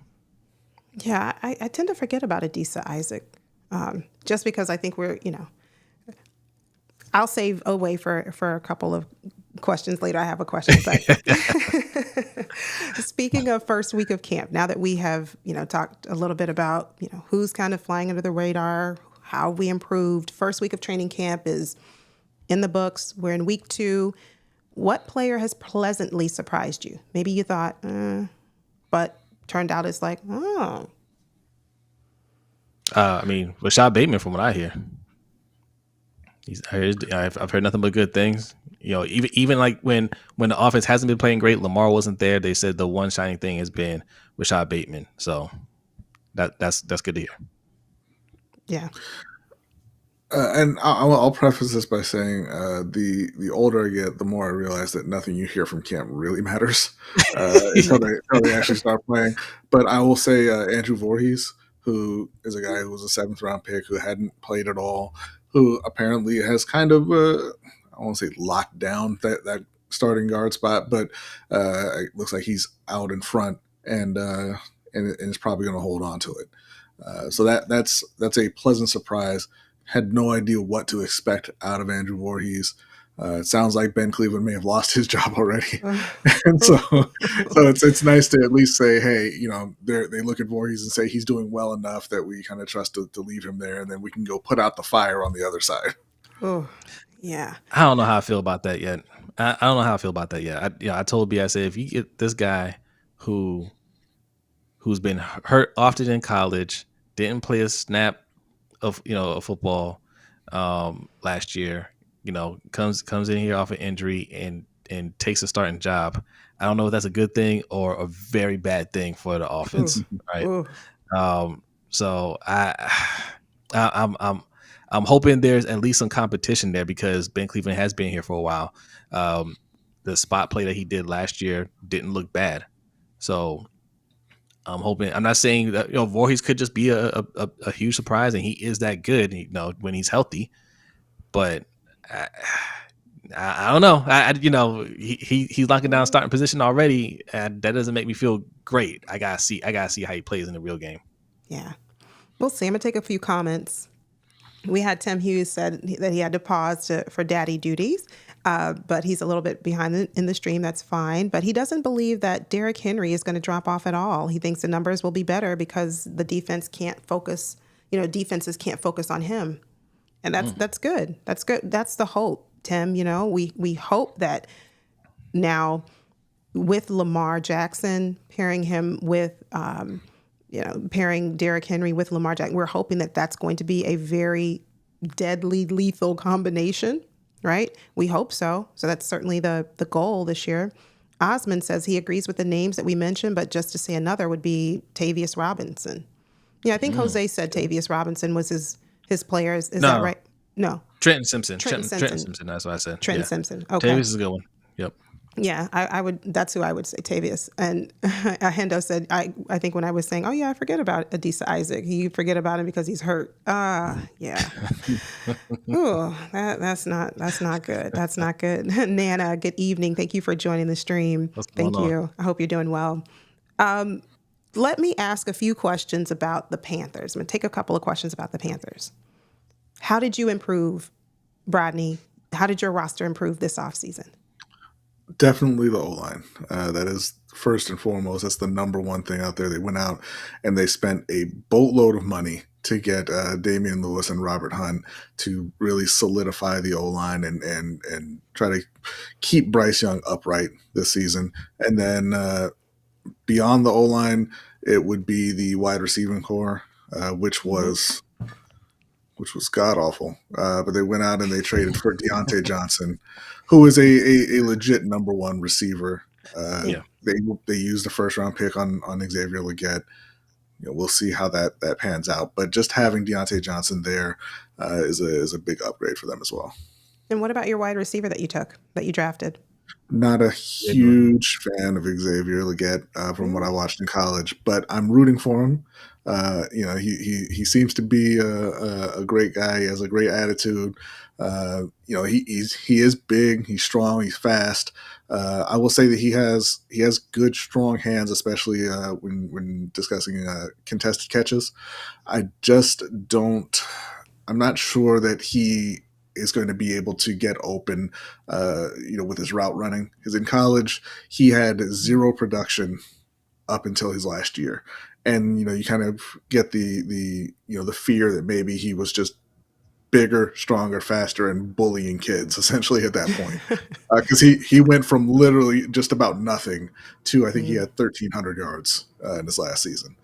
Yeah, I tend to forget about Adisa Isaac, just because I think we're I'll save away for a couple of questions later. I have a question, but speaking of first week of camp, now that we have, talked a little bit about, who's kind of flying under the radar, how we improved. First week of training camp is in the books. We're in week 2. What player has pleasantly surprised you? Maybe you thought, but turned out it's like, oh. Rashad Bateman, from what I hear. I've heard nothing but good things. Even like when the offense hasn't been playing great, Lamar wasn't there. They said the one shining thing has been Rashad Bateman. So that's good to hear. Yeah. And I'll preface this by saying the older I get, the more I realize that nothing you hear from camp really matters until they actually start playing. But I will say Andrew Voorhees, who is a guy who was a 7th round pick who hadn't played at all, who apparently has kind of I won't say locked down that starting guard spot, but it looks like he's out in front and is probably going to hold on to it. So that's a pleasant surprise. Had no idea what to expect out of Andrew Voorhees. It sounds like Ben Cleveland may have lost his job already, and so it's nice to at least say, hey, they look at Voorhees and say he's doing well enough that we kind of trust to leave him there, and then we can go put out the fire on the other side. Oh, yeah. I don't know how I feel about that yet. I don't know how I feel about that yet. I told B, I said, if you get this guy who's been hurt often in college, didn't play a snap of a football last year, comes in here off an injury and takes a starting job. I don't know if that's a good thing or a very bad thing for the offense, right? So I'm hoping there's at least some competition there because Ben Cleveland has been here for a while. The spot play that he did last year didn't look bad, so I'm hoping. I'm not saying that Voorhees could just be a huge surprise, and he is that good, when he's healthy. But I don't know. He's locking down starting position already, and that doesn't make me feel great. I gotta see how he plays in the real game. Yeah, we'll see. I'm gonna take a few comments. We had Tim Hughes said that he had to pause for daddy duties. But he's a little bit behind in the stream. That's fine. But he doesn't believe that Derrick Henry is going to drop off at all. He thinks the numbers will be better because the defense can't focus. Defenses can't focus on him, and that's good. That's good. That's the hope, Tim. We hope that now with Lamar Jackson pairing him with pairing Derrick Henry with Lamar Jackson, we're hoping that that's going to be a very deadly, lethal combination. Right? We hope so. So that's certainly the goal this year. Osmond says he agrees with the names that we mentioned, but just to say another would be Tavius Robinson. Yeah, I think Jose said Tavius Robinson was his player. Is that right? No. Trenton Simpson. Trenton Simpson. That's what I said. Simpson. Okay. Tavius is a good one. Yep. Yeah, I would. That's who I would say, Tavius. And Hendo said, I think when I was saying, oh yeah, I forget about Adisa Isaac. You forget about him because he's hurt. Yeah. Ooh, that's not good. That's not good. Nana, good evening. Thank you for joining the stream. Thank you. I hope you're doing well. Let me ask a few questions about the Panthers. I'm going to take a couple of questions about the Panthers. How did you improve, Brodny? How did your roster improve this offseason? Definitely the O-line. That is first and foremost. That's the number one thing out there. They went out and they spent a boatload of money to get Damian Lewis and Robert Hunt to really solidify the O-line and try to keep Bryce Young upright this season. And then beyond the O-line, it would be the wide receiving core, which was god awful. But they went out and they traded for Deontay Johnson, who is a legit number one receiver. They used the first round pick on Xavier Legette. We'll see how that pans out. But just having Deontay Johnson there is a big upgrade for them as well. And what about your wide receiver that you drafted? Not a huge fan of Xavier Legette from what I watched in college, but I'm rooting for him. He seems to be a great guy. He has a great attitude. He is big. He's strong. He's fast. I will say that he has good, strong hands, especially when discussing contested catches. I'm not sure that he is going to be able to get open, with his route running. Because in college, he had zero production up until his last year. And, you kind of get the fear that maybe he was just bigger, stronger, faster, and bullying kids essentially at that point. Because he went from literally just about nothing to, I think he had 1,300 yards in his last season.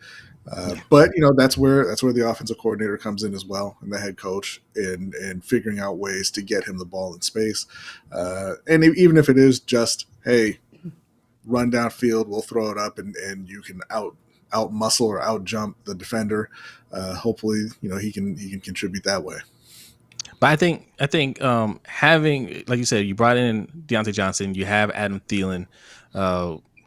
But that's where the offensive coordinator comes in as well, and the head coach, and figuring out ways to get him the ball in space. And even if it is just, hey, run downfield, we'll throw it up, and you can out muscle or out jump the defender. Hopefully, he can contribute that way. But I think having, like you said, you brought in Deontay Johnson, you have Adam Thielen,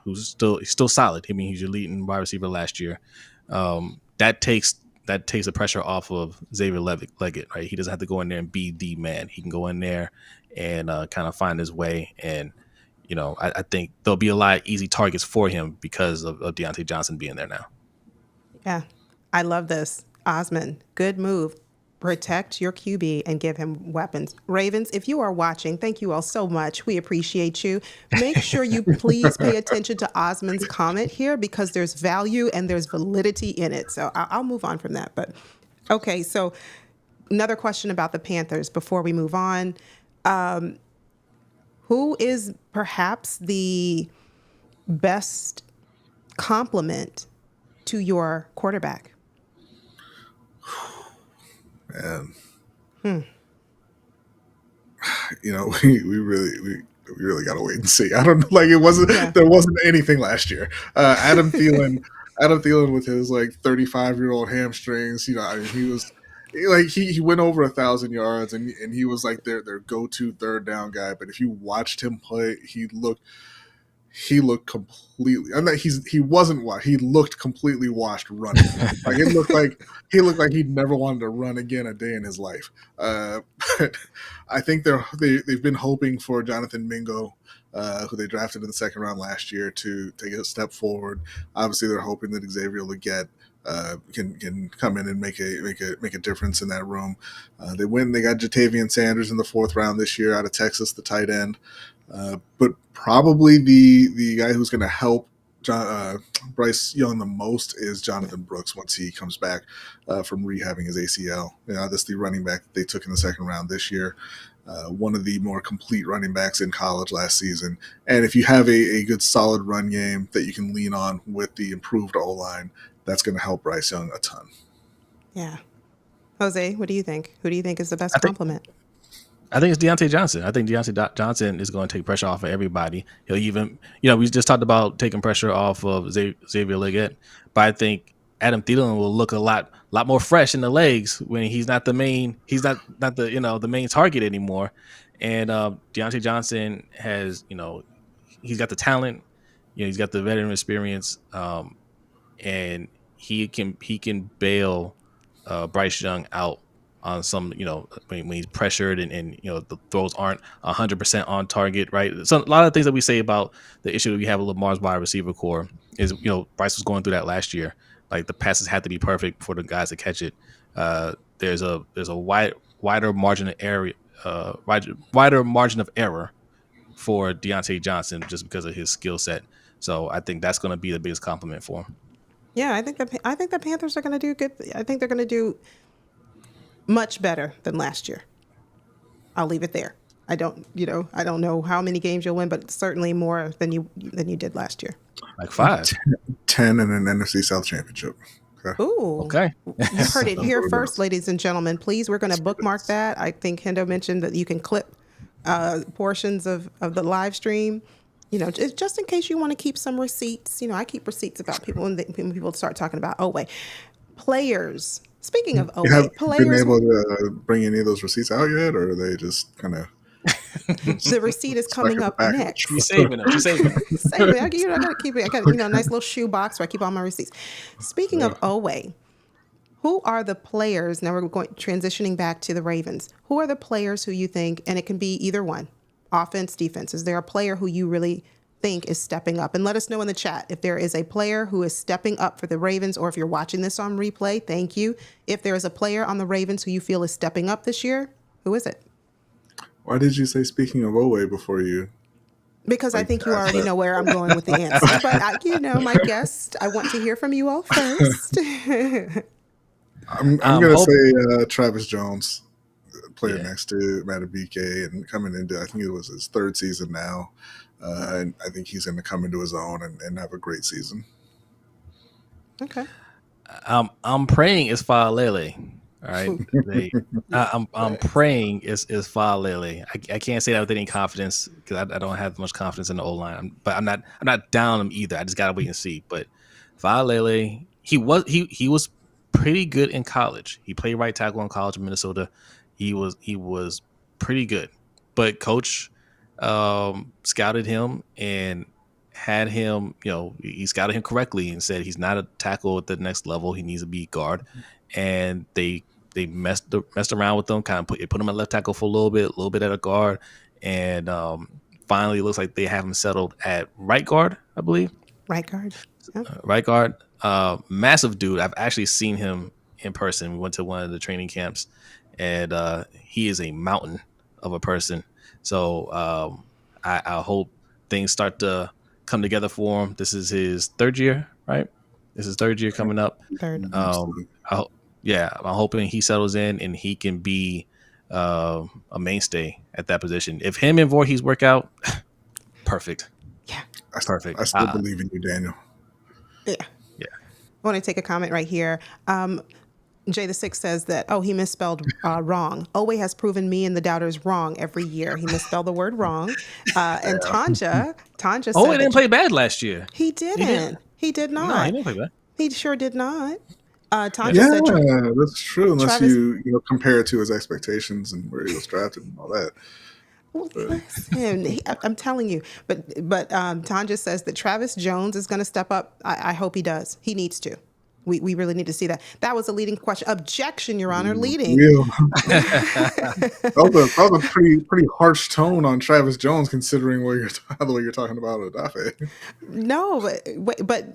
who's still solid. I mean, he's your leading wide receiver last year. That takes the pressure off of Xavier Leggett, right? He doesn't have to go in there and be the man. He can go in there and kind of find his way. And I think there'll be a lot of easy targets for him because of Deontay Johnson being there now. Yeah, I love this. Osman, good move. Protect your QB and give him weapons. Ravens, if you are watching, thank you all so much. We appreciate you. Make sure you please pay attention to Osman's comment here, because there's value and there's validity in it. So I'll move on from that. But okay, so another question about the Panthers before we move on. Who is perhaps the best complement to your quarterback? Man, we really got to wait and see. I don't know. Like, there wasn't anything last year. Adam Thielen with his 35-year-old hamstrings. He was he went over 1,000 yards, and he was like their go-to third down guy. But if you watched him play, he looked completely. He wasn't washed. He looked completely washed running. He looked like he'd never wanted to run again a day in his life. But I think they've been hoping for Jonathan Mingo, who they drafted in the second round last year, to take a step forward. Obviously, they're hoping that Xavier Leggett can come in and make a difference in that room. They got Jatavian Sanders in the fourth round this year out of Texas, the tight end. But probably the guy who's going to help Bryce Young the most is Jonathan Brooks once he comes back from rehabbing his ACL. That's the running back they took in the second round this year. One of the more complete running backs in college last season. And if you have a good solid run game that you can lean on with the improved O-line, that's going to help Bryce Young a ton. Yeah. Jose, what do you think? Who do you think is the best complement? I think it's Deontay Johnson. I think Deontay Johnson is going to take pressure off of everybody. He'll even, we just talked about taking pressure off of Xavier Leggett, but I think Adam Thielen will look a lot more fresh in the legs when he's not the main. He's not the the main target anymore. And Deontay Johnson has, he's got the talent. He's got the veteran experience, and he can bail Bryce Young out on some, when he's pressured and the throws aren't 100% on target, right? So a lot of things that we say about the issue that we have with Lamar's wide receiver core is, Bryce was going through that last year. Like, the passes had to be perfect for the guys to catch it. There's a wider margin of error, wider margin of error for Deontay Johnson just because of his skill set. So I think that's going to be the biggest compliment for him. Yeah, I think the Panthers are going to do good. I think they're going to do much better than last year. I'll leave it there. I don't know how many games you'll win, but certainly more than you did last year. Like 5, 10, and an NFC South championship. Okay. Ooh. Okay. You heard it here first, ladies and gentlemen. Please, we're going to bookmark that. I think Hendo mentioned that you can clip portions of the live stream. Just in case you want to keep some receipts. I keep receipts about people when people start talking about players. Speaking of players, been able to bring any of those receipts out yet, or are they just kind of? The receipt is coming up next. She's saving them. Saving it. I gotta keep it. I got a nice little shoe box where I keep all my receipts. Speaking of Oweh, who are the players? Now we're transitioning back to the Ravens. Who are the players who you think, and it can be either one, offense, defense? Is there a player who you really think is stepping up? And let us know in the chat if there is a player who is stepping up for the Ravens, or if you're watching this on replay, thank you. If there is a player on the Ravens who you feel is stepping up this year, who is it? Why did you say speaking of Owe before you? Because I think you already know where I'm going with the answer. But, my guest, I want to hear from you all first. I'm going to say Travis Jones, playing next to Madubuike and coming into, I think it was his third season now. And I think he's going to come into his own and have a great season. Okay. I'm praying it's Faalele. All right. I'm praying it's Faalele. I can't say that with any confidence because I don't have much confidence in the O-line. But I'm not down him either. I just gotta wait and see. But Faalele, he was pretty good in college. He played right tackle in college in Minnesota. He was pretty good. But coach scouted him and had him, he scouted him correctly and said he's not a tackle at the next level. He needs to be guard. And they messed around with him, kind of put him at left tackle for a little bit at a guard. And finally, it looks like they have him settled at right guard, I believe. Right guard. Yep. Right guard. Massive dude. I've actually seen him in person. We went to one of the training camps, and he is a mountain of a person. So I hope things start to come together for him. This is his third year, right? This is third year coming up. Third. I'm hoping he settles in and he can be a mainstay at that position. If him and Voorhees work out, perfect. Yeah, perfect. I still believe in you, Daniel. Yeah. I want to take a comment right here. Jay the Six says that, he misspelled wrong. Owe has proven me and the doubters wrong every year. He misspelled the word wrong. And Tanja said Owe didn't play bad last year. He didn't. He did not. No, he didn't play bad. He sure did not. Tanja said, that's true. Unless you compare it to his expectations and where he was drafted and all that. Well, listen, I'm telling you. But Tanja says that Travis Jones is going to step up. I hope he does. He needs to. We really need to see that. That was a leading question. Objection, Your Honor, leading. That was a pretty harsh tone on Travis Jones, considering the way you're talking about Odafe. No, but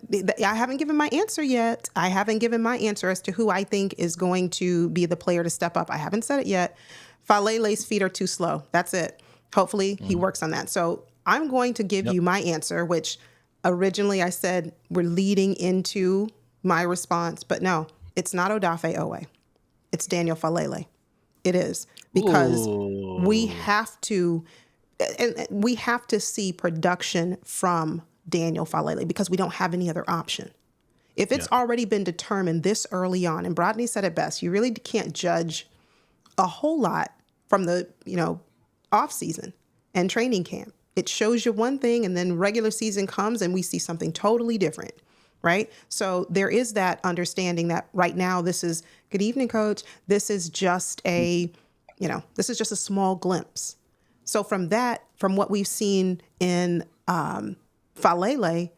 I haven't given my answer yet. I haven't given my answer as to who I think is going to be the player to step up. I haven't said it yet. Faalele's feet are too slow. That's it. Hopefully he works on that. So I'm going to give you my answer, which originally I said we're leading into my response, but no, it's not Odafe Owe. It's Daniel Faalele. It is because we have to see production from Daniel Faalele because we don't have any other option. If it's already been determined this early on, and Brodny said it best, you really can't judge a whole lot from the off season and training camp. It shows you one thing, and then regular season comes, and we see something totally different. Right. So there is that understanding that right now this is good evening, coach. This is just a small glimpse. So from what we've seen in Faalele,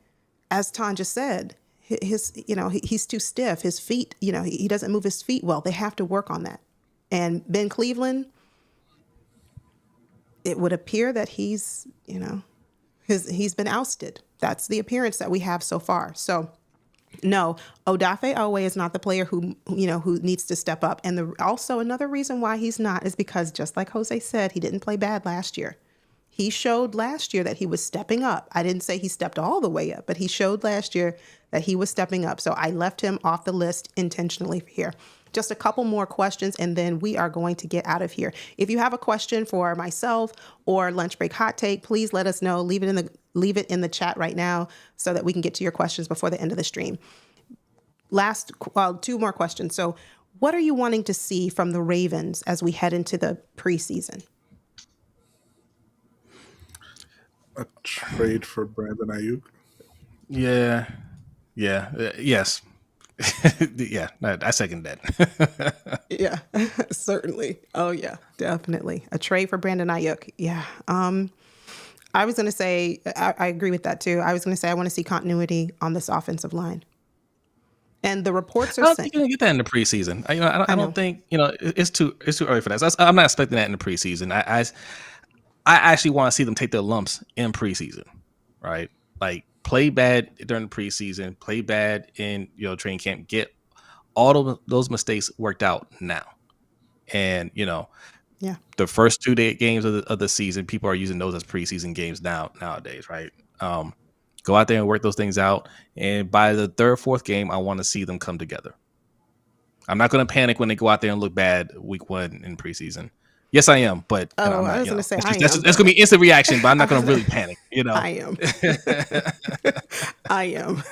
as Tanja said, he's too stiff. His feet, he doesn't move his feet well. They have to work on that. And Ben Cleveland, it would appear that he's been ousted. That's the appearance that we have so far. So, no, Odafe Owe is not the player who needs to step up. And also another reason why he's not is because, just like Jose said, he didn't play bad last year. He showed last year that he was stepping up. I didn't say he stepped all the way up, but he showed last year that he was stepping up. So I left him off the list intentionally here. Just a couple more questions, and then we are going to get out of here. If you have a question for myself or Lunch Break Hot Take, please let us know. Leave it in the chat right now so that we can get to your questions before the end of the stream. Two more questions. So what are you wanting to see from the Ravens as we head into the preseason? A trade for Brandon Ayuk? Yes. Yeah, I second that. Yeah, certainly. Oh, yeah, definitely. A trade for Brandon Ayuk. Yeah. I was going to say, I agree with that too. I was going to say, I want to see continuity on this offensive line. And the reports are saying... I don't think you're going to get that in the preseason. I don't think, it's too early for that. I'm not expecting that in the preseason. I actually want to see them take their lumps in preseason, right? Like, play bad during the preseason, play bad in training camp, get all of those mistakes worked out now. And Yeah. The first 2 games of the season, people are using those as preseason games nowadays, right? Go out there and work those things out. And by the third, fourth game, I want to see them come together. I'm not going to panic when they go out there and look bad week 1 in preseason. Yes, I am, but I'm not. I was going to say that's going to be instant reaction, but I'm not going to really panic. I am. I am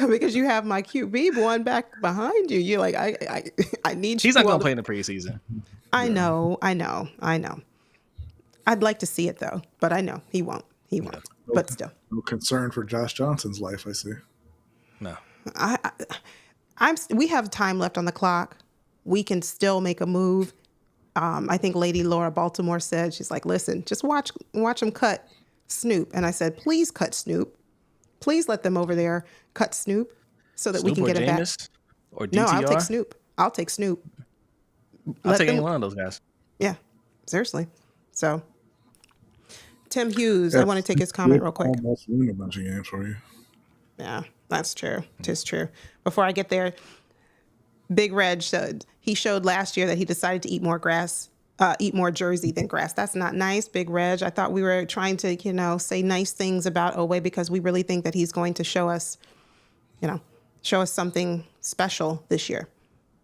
because you have my QB one back behind you. You're like, I need. He's not going to play in the preseason. I know. I'd like to see it though, but I know he won't. He won't. But still, no concern for Josh Johnson's life. I see. No, we have time left on the clock. We can still make a move. I think Lady Laura Baltimore said, she's like, listen, just watch them cut Snoop. And I said, please cut Snoop. Please let them over there cut Snoop so that we can get it back. Or DTR? No, I'll take Snoop. I'll take any one of those guys. Yeah, seriously. So, Tim Hughes, I want to take his comment real quick. Almost win a bunch of games for you. Yeah, that's true. It is true. Before I get there, Big Reg showed last year that he decided to eat more jersey than grass. That's not nice, Big Reg. I thought we were trying to, say nice things about Owe because we really think that he's going to show us something special this year.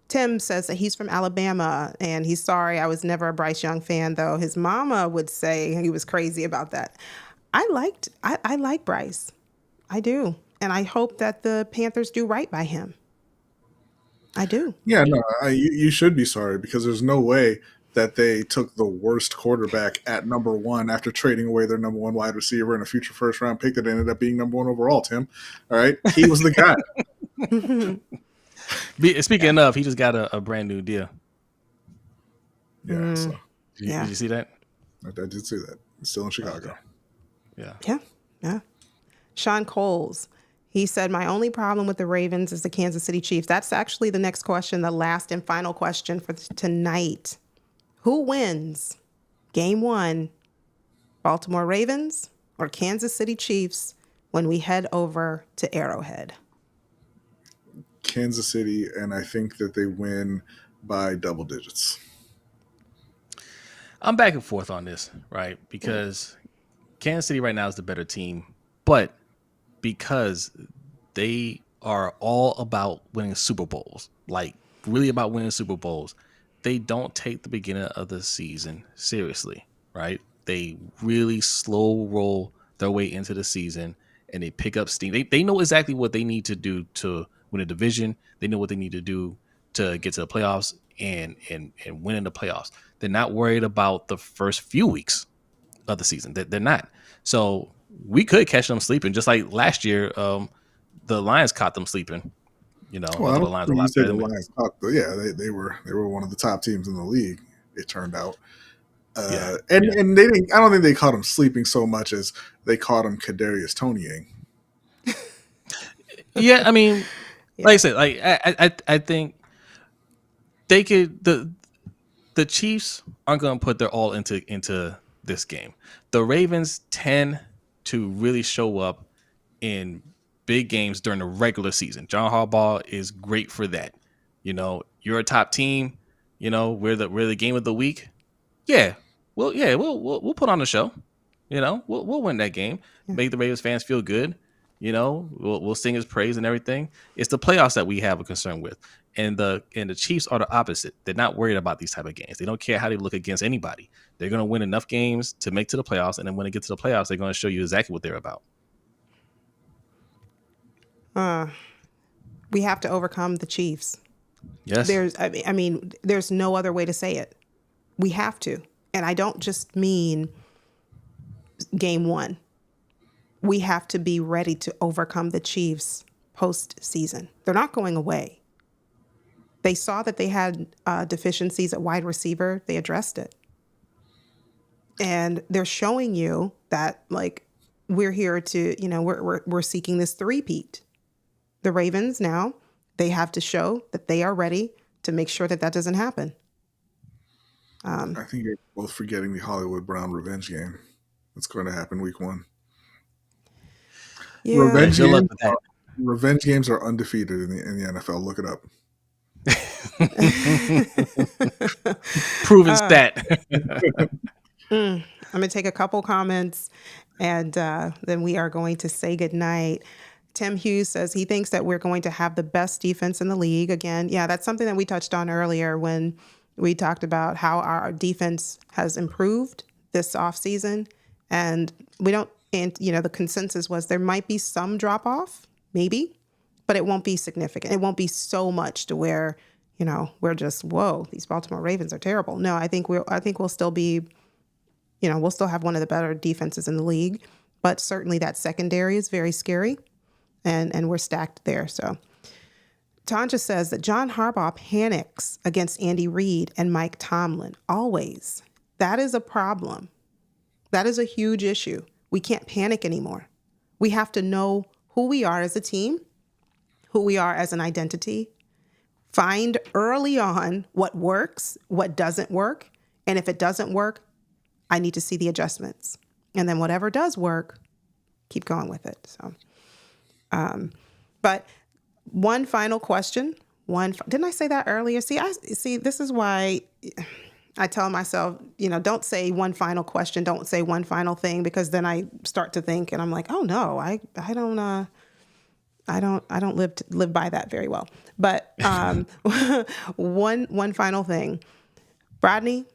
Tim says that he's from Alabama and he's sorry. I was never a Bryce Young fan, though. His mama would say he was crazy about that. I like Bryce. I do. And I hope that the Panthers do right by him. I do. Yeah, no, you should be sorry because there's no way that they took the worst quarterback at number 1 after trading away their number 1 wide receiver and a future first-round pick that ended up being number 1 overall, Tim. All right? He was the guy. Speaking of, he just got a brand new deal. Yeah. So. Did you see that? I did see that. It's still in Chicago. Okay. Yeah. Sean Coles. He said, my only problem with the Ravens is the Kansas City Chiefs. That's actually the next question, the last and final question for tonight. Who wins game 1, Baltimore Ravens or Kansas City Chiefs when we head over to Arrowhead? Kansas City, and I think that they win by double digits. I'm back and forth on this, right? Because Kansas City right now is the better team, but because they are all about winning Super Bowls, like really about winning Super Bowls, they don't take the beginning of the season seriously, right? They really slow roll their way into the season and they pick up steam. They know exactly what they need to do to win a division. They know what they need to do to get to the playoffs and win in the playoffs. They're not worried about the first few weeks of the season. They're not. So we could catch them sleeping, just like last year. The Lions caught them sleeping. The Lions they were one of the top teams in the league. It turned out, and they didn't. I don't think they caught them sleeping so much as they caught them Kadarius Toneying. Yeah, I mean, like I said, I think they could. The Chiefs aren't going to put their all into this game. The Ravens tend to really show up in big games during the regular season. John Harbaugh is great for that. You're a top team. We're the game of the week. Yeah, we'll put on a show. We'll win that game. Make the Ravens fans feel good. We'll sing his praise and everything. It's the playoffs that we have a concern with, and the Chiefs are the opposite. They're not worried about these type of games. They don't care how they look against anybody. They're going to win enough games to make to the playoffs, and then when they get to the playoffs, they're going to show you exactly what they're about. We have to overcome the Chiefs. Yes. There's no other way to say it. We have to, and I don't just mean game 1. We have to be ready to overcome the Chiefs postseason. They're not going away. They saw that they had deficiencies at wide receiver. They addressed it. And they're showing you that, we're here to, we're seeking this three-peat. The Ravens now, they have to show that they are ready to make sure that doesn't happen. I think you're both forgetting the Hollywood Brown revenge game. That's going to happen week 1. Yeah. Revenge games are undefeated in the NFL. Look it up. Proven stat. I'm going to take a couple comments, and then we are going to say goodnight. Tim Hughes says he thinks that we're going to have the best defense in the league again. Yeah, that's something that we touched on earlier when we talked about how our defense has improved this offseason. And we don't, and the consensus was there might be some drop off, maybe, but it won't be significant. It won't be so much to where, we're just, whoa, these Baltimore Ravens are terrible. No, I think we'll still be, we'll still have one of the better defenses in the league, but certainly that secondary is very scary. And we're stacked there. So Tanja says that John Harbaugh panics against Andy Reid and Mike Tomlin. Always. That is a problem. That is a huge issue. We can't panic anymore. We have to know who we are as a team, who we are as an identity, find early on what works, what doesn't work. And if it doesn't work, I need to see the adjustments. And then whatever does work, keep going with it. So. But one final question. Didn't I say that earlier? See, this is why I tell myself, don't say one final question. Don't say one final thing, because then I start to think and I'm like, oh no, I don't live by that very well. But, one final thing, Brodny,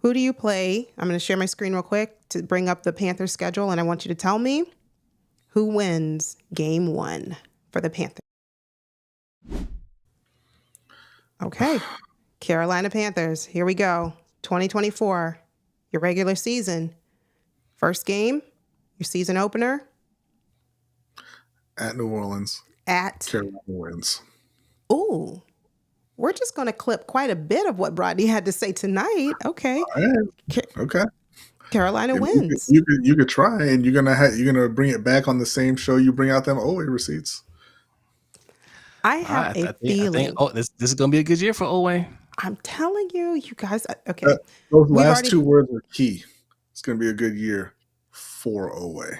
who do you play? I'm going to share my screen real quick to bring up the Panthers schedule. And I want you to tell me who wins game 1 for the Panthers. Okay. Carolina Panthers. Here we go. 2024, your regular season. First game, your season opener. At New Orleans. Carolina wins. Ooh. We're just going to clip quite a bit of what Brodny had to say tonight. Okay. All right. Okay. Carolina wins. You could try, and you're gonna bring it back on the same show you bring out them Oweh receipts. I have a feeling. This is gonna be a good year for Oweh. I'm telling you, you guys. Okay, those last two words are key. It's gonna be a good year for Oweh.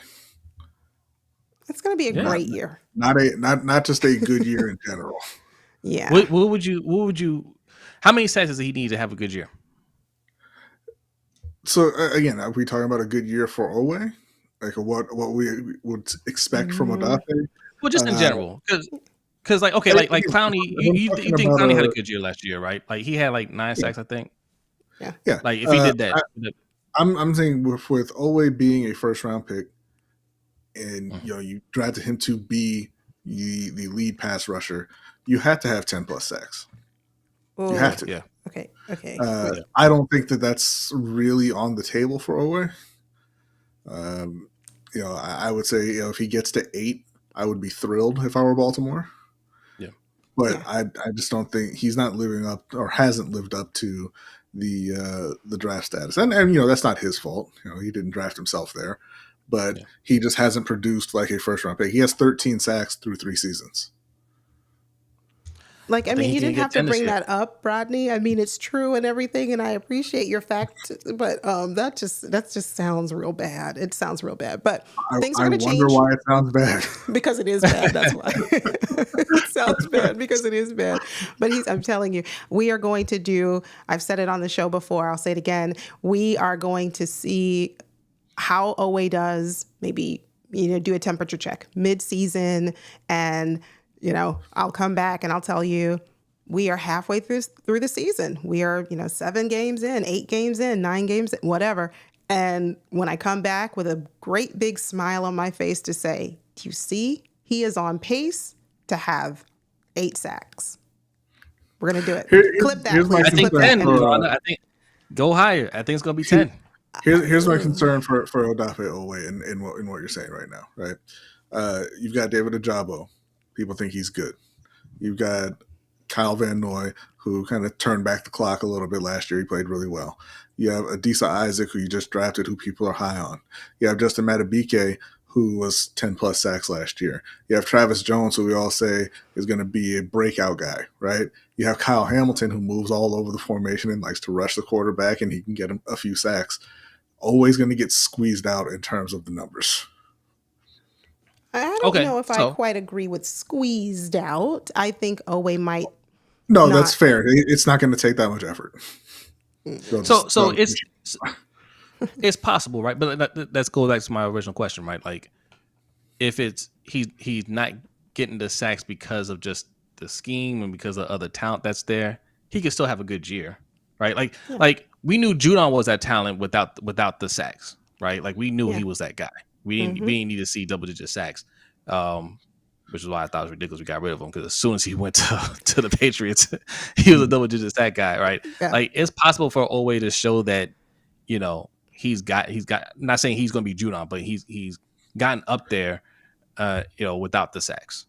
It's gonna be a great year. Not just a good year in general. Yeah. What would you? How many sacks does he need to have a good year? So again, are we talking about a good year for Oweh? Like what we would expect from Odafe? Well, just in general, because like Clowney, you think Clowney had a good year last year, right? Like he had like 9 sacks, I think. Yeah. Like if he did that, I'm saying with Oweh being a first round pick, and you drafted him to be the lead pass rusher, you have to have 10 plus sacks. Ooh. You have to. Yeah. Okay. I don't think that's really on the table for Oweh. I would say if he gets to 8, I would be thrilled if I were Baltimore. Yeah. But I just don't think he's not living up or hasn't lived up to the draft status. And that's not his fault. He didn't draft himself there. But he just hasn't produced like a first round pick. He has 13 sacks through 3 seasons. Like, I mean, you didn't have to bring that up, Brodny. I mean, it's true and everything, and I appreciate your fact, but that just sounds real bad. It sounds real bad, but things are going to change. I wonder why it sounds bad. Because it is bad. That's why it sounds bad, because it is bad. But I'm telling you, we are going to do. I've said it on the show before. I'll say it again. We are going to see how Oweh does. Maybe do a temperature check mid-season and. I'll come back and I'll tell you, we are halfway through the season. We are, 7 games in, 8 games in, 9 games in, whatever. And when I come back with a great big smile on my face to say, do you see? He is on pace to have 8 sacks. We're going to do it. Clip that, please. I think 10. I think go higher. I think it's going to be 10. Here's my concern for Odafe Oweh in what you're saying right now, right? You've got David Ojabo. People think he's good. You've got Kyle Van Noy, who kind of turned back the clock a little bit last year. He played really well. You have Adisa Isaac, who you just drafted, who people are high on. You have Justin Madubuike, who was 10-plus sacks last year. You have Travis Jones, who we all say is going to be a breakout guy, right? You have Kyle Hamilton, who moves all over the formation and likes to rush the quarterback, and he can get him a few sacks. Always going to get squeezed out in terms of the numbers. I don't know if I quite agree with squeezed out. I think Oweh might No, that's fair. It's not going to take that much effort. So it's possible, right? But let's go back to my original question, right? Like, if it's he's not getting the sacks because of just the scheme and because of other talent that's there, he could still have a good year, right? Like we knew Judon was that talent without the sacks, right? Like we knew he was that guy. We didn't need to see double-digit sacks, which is why I thought it was ridiculous we got rid of him, because as soon as he went to the Patriots, he was a double-digit sack guy, right? Yeah. Like it's possible for Oweh to show that, you know, he's got. I'm not saying he's going to be Judon, but he's gotten up there, you know, without the sacks.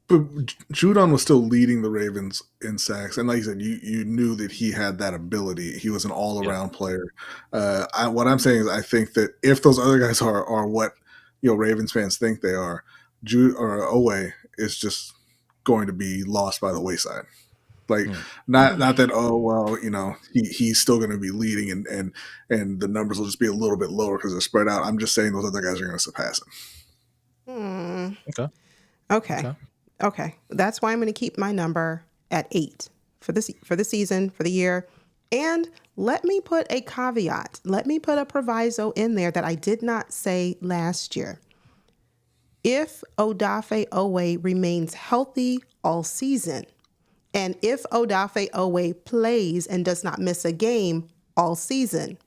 But Judon was still leading the Ravens in sacks, and like you said, you knew that he had that ability. He was an all-around player. What I'm saying is, I think that if those other guys are what, you know, Ravens fans think they are, Oweh is just going to be lost by the wayside. Like not that, oh well, you know, he's still going to be leading and the numbers will just be a little bit lower because they're spread out. I'm just saying those other guys are going to surpass him. Okay. That's why I'm going to keep my number at 8 for the season, for the year. And let me put a caveat. Let me put a proviso in there that I did not say last year. If Odafe Oweh remains healthy all season, and if Odafe Oweh plays and does not miss a game all season,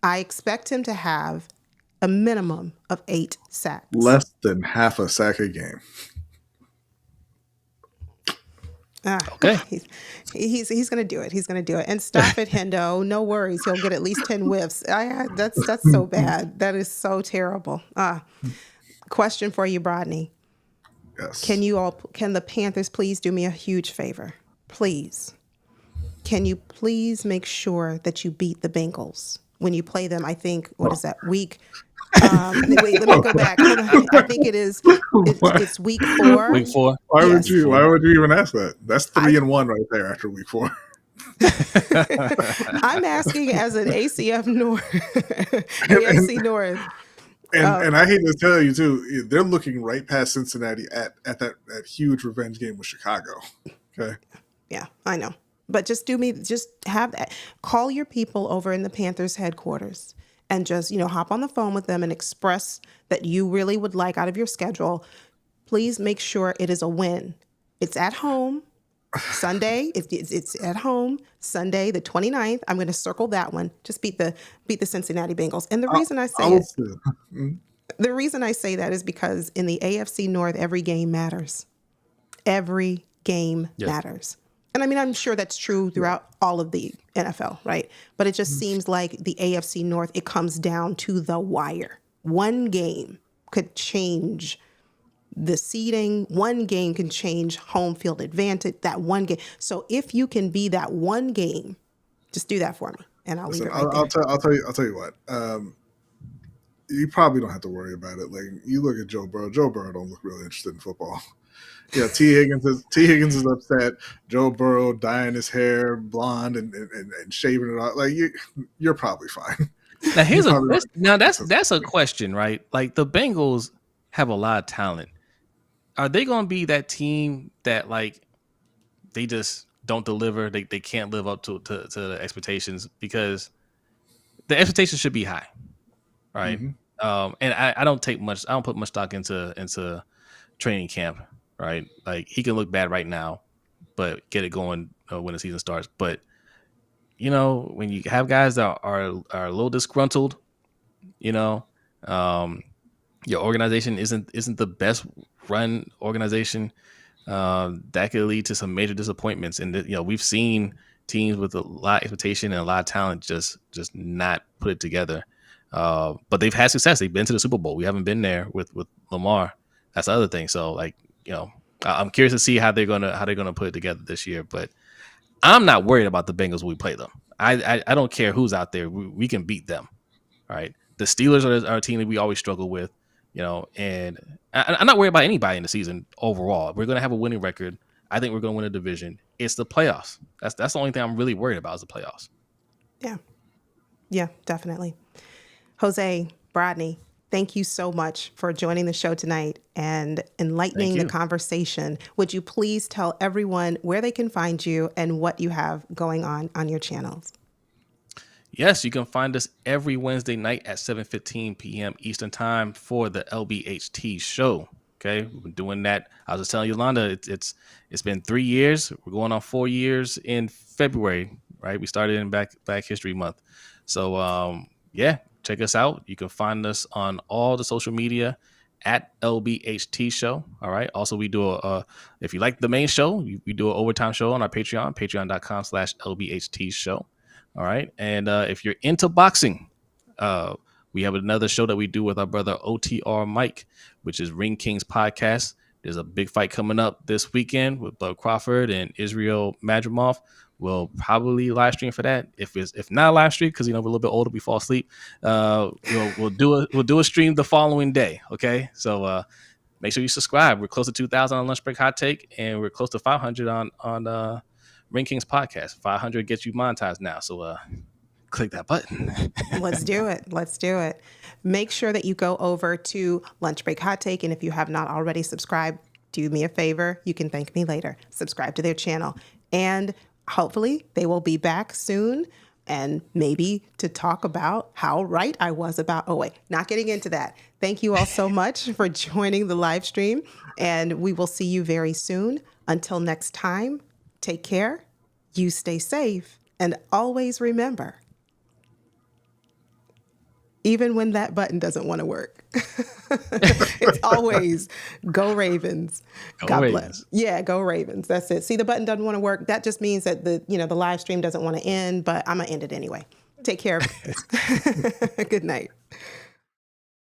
I expect him to have a minimum of 8 sacks. Less than half a sack a game. Okay. He's going to do it. He's going to do it. And stop it, Hendo. No worries. He'll get at least 10 whiffs. That's so bad. That is so terrible. Question for you, Brodny. Yes. Can the Panthers please do me a huge favor? Please. Can you please make sure that you beat the Bengals when you play them? I think, what is that, week? Wait, let me go back. I think it's week 4. Week 4. Why would you even ask that? That's 3-1 right there after week 4. I'm asking as an ACF North, AFC North. And I hate to tell you too, they're looking right past Cincinnati at that huge revenge game with Chicago. Okay. Yeah, I know. But just have that. Call your people over in the Panthers headquarters and just, you know, hop on the phone with them and express that you really would like out of your schedule. Please make sure it is a win. It's at home Sunday. It's at home Sunday, the 29th. I'm going to circle that one. Just beat the Cincinnati Bengals. And the reason I say the reason I say that is because in the AFC North, every game matters. Every game matters. And I mean, I'm sure that's true throughout all of the NFL, right? But it just seems like the AFC North, it comes down to the wire. One game could change the seeding. One game can change home field advantage. That one game. So if you can be that one game, just do that for me, and I'll leave it right there. I'll tell you what. You probably don't have to worry about it. Like, you look at Joe Burrow. Joe Burrow don't look really interested in football. Yeah, T. Higgins is upset. Joe Burrow dyeing his hair blonde and shaving it off. Like, you're probably fine. Now that's a question, right? Like, the Bengals have a lot of talent. Are they going to be that team that, like, they just don't deliver? They can't live up to the expectations, because the expectations should be high, right? Mm-hmm. And I don't put much stock into training camp. Right, like, he can look bad right now, but get it going when the season starts. But, you know, when you have guys that are a little disgruntled, you know, your organization isn't the best run organization. That could lead to some major disappointments. And you know, we've seen teams with a lot of expectation and a lot of talent just not put it together. But they've had success. They've been to the Super Bowl. We haven't been there with Lamar. That's the other thing. So, like, you know, I'm curious to see how they're gonna put it together this year. But I'm not worried about the Bengals when we play them. I don't care who's out there. We can beat them. All right. The Steelers are a team that we always struggle with, you know, and I'm not worried about anybody in the season overall. We're gonna have a winning record. I think we're gonna win a division. It's the playoffs. That's the only thing I'm really worried about is the playoffs. Yeah, definitely. Jose, Brodny, thank you so much for joining the show tonight and enlightening the conversation. Would you please tell everyone where they can find you and what you have going on your channels? Yes, you can find us every Wednesday night at 7:15 p.m. Eastern Time for the LBHT Show. Okay, we've been doing that. I was just telling Yolanda, it's been 3 years. We're going on 4 years in February, right? We started in Black History Month. So, check us out. You can find us on all the social media at LBHT Show. All right. Also, we do if you like the main show, we do an overtime show on our Patreon, patreon.com/LBHT Show. All right. And if you're into boxing, we have another show that we do with our brother OTR Mike, which is Ring Kings Podcast. There's a big fight coming up this weekend with Bud Crawford and Israel Madrimov. We'll probably live stream for that. If not live stream, because we're a little bit older, we fall asleep. We'll do a stream the following day. Okay, so make sure you subscribe. We're close to 2,000 on Lunch Break Hot Take, and we're close to 500 on Ring Kings Podcast. 500 gets you monetized now. So click that button. Let's do it. Make sure that you go over to Lunch Break Hot Take, and if you have not already subscribed, do me a favor. You can thank me later. Subscribe to their channel, and hopefully they will be back soon, and maybe to talk about how right I was about. Oh wait, not getting into that. Thank you all so much for joining the live stream, and we will see you very soon. Until next time, take care. You stay safe, and always remember, even when that button doesn't want to work, it's always go Ravens. God bless. Yeah, go Ravens. That's it. See, the button doesn't want to work. That just means that the live stream doesn't want to end, but I'm going to end it anyway. Take care. Good night.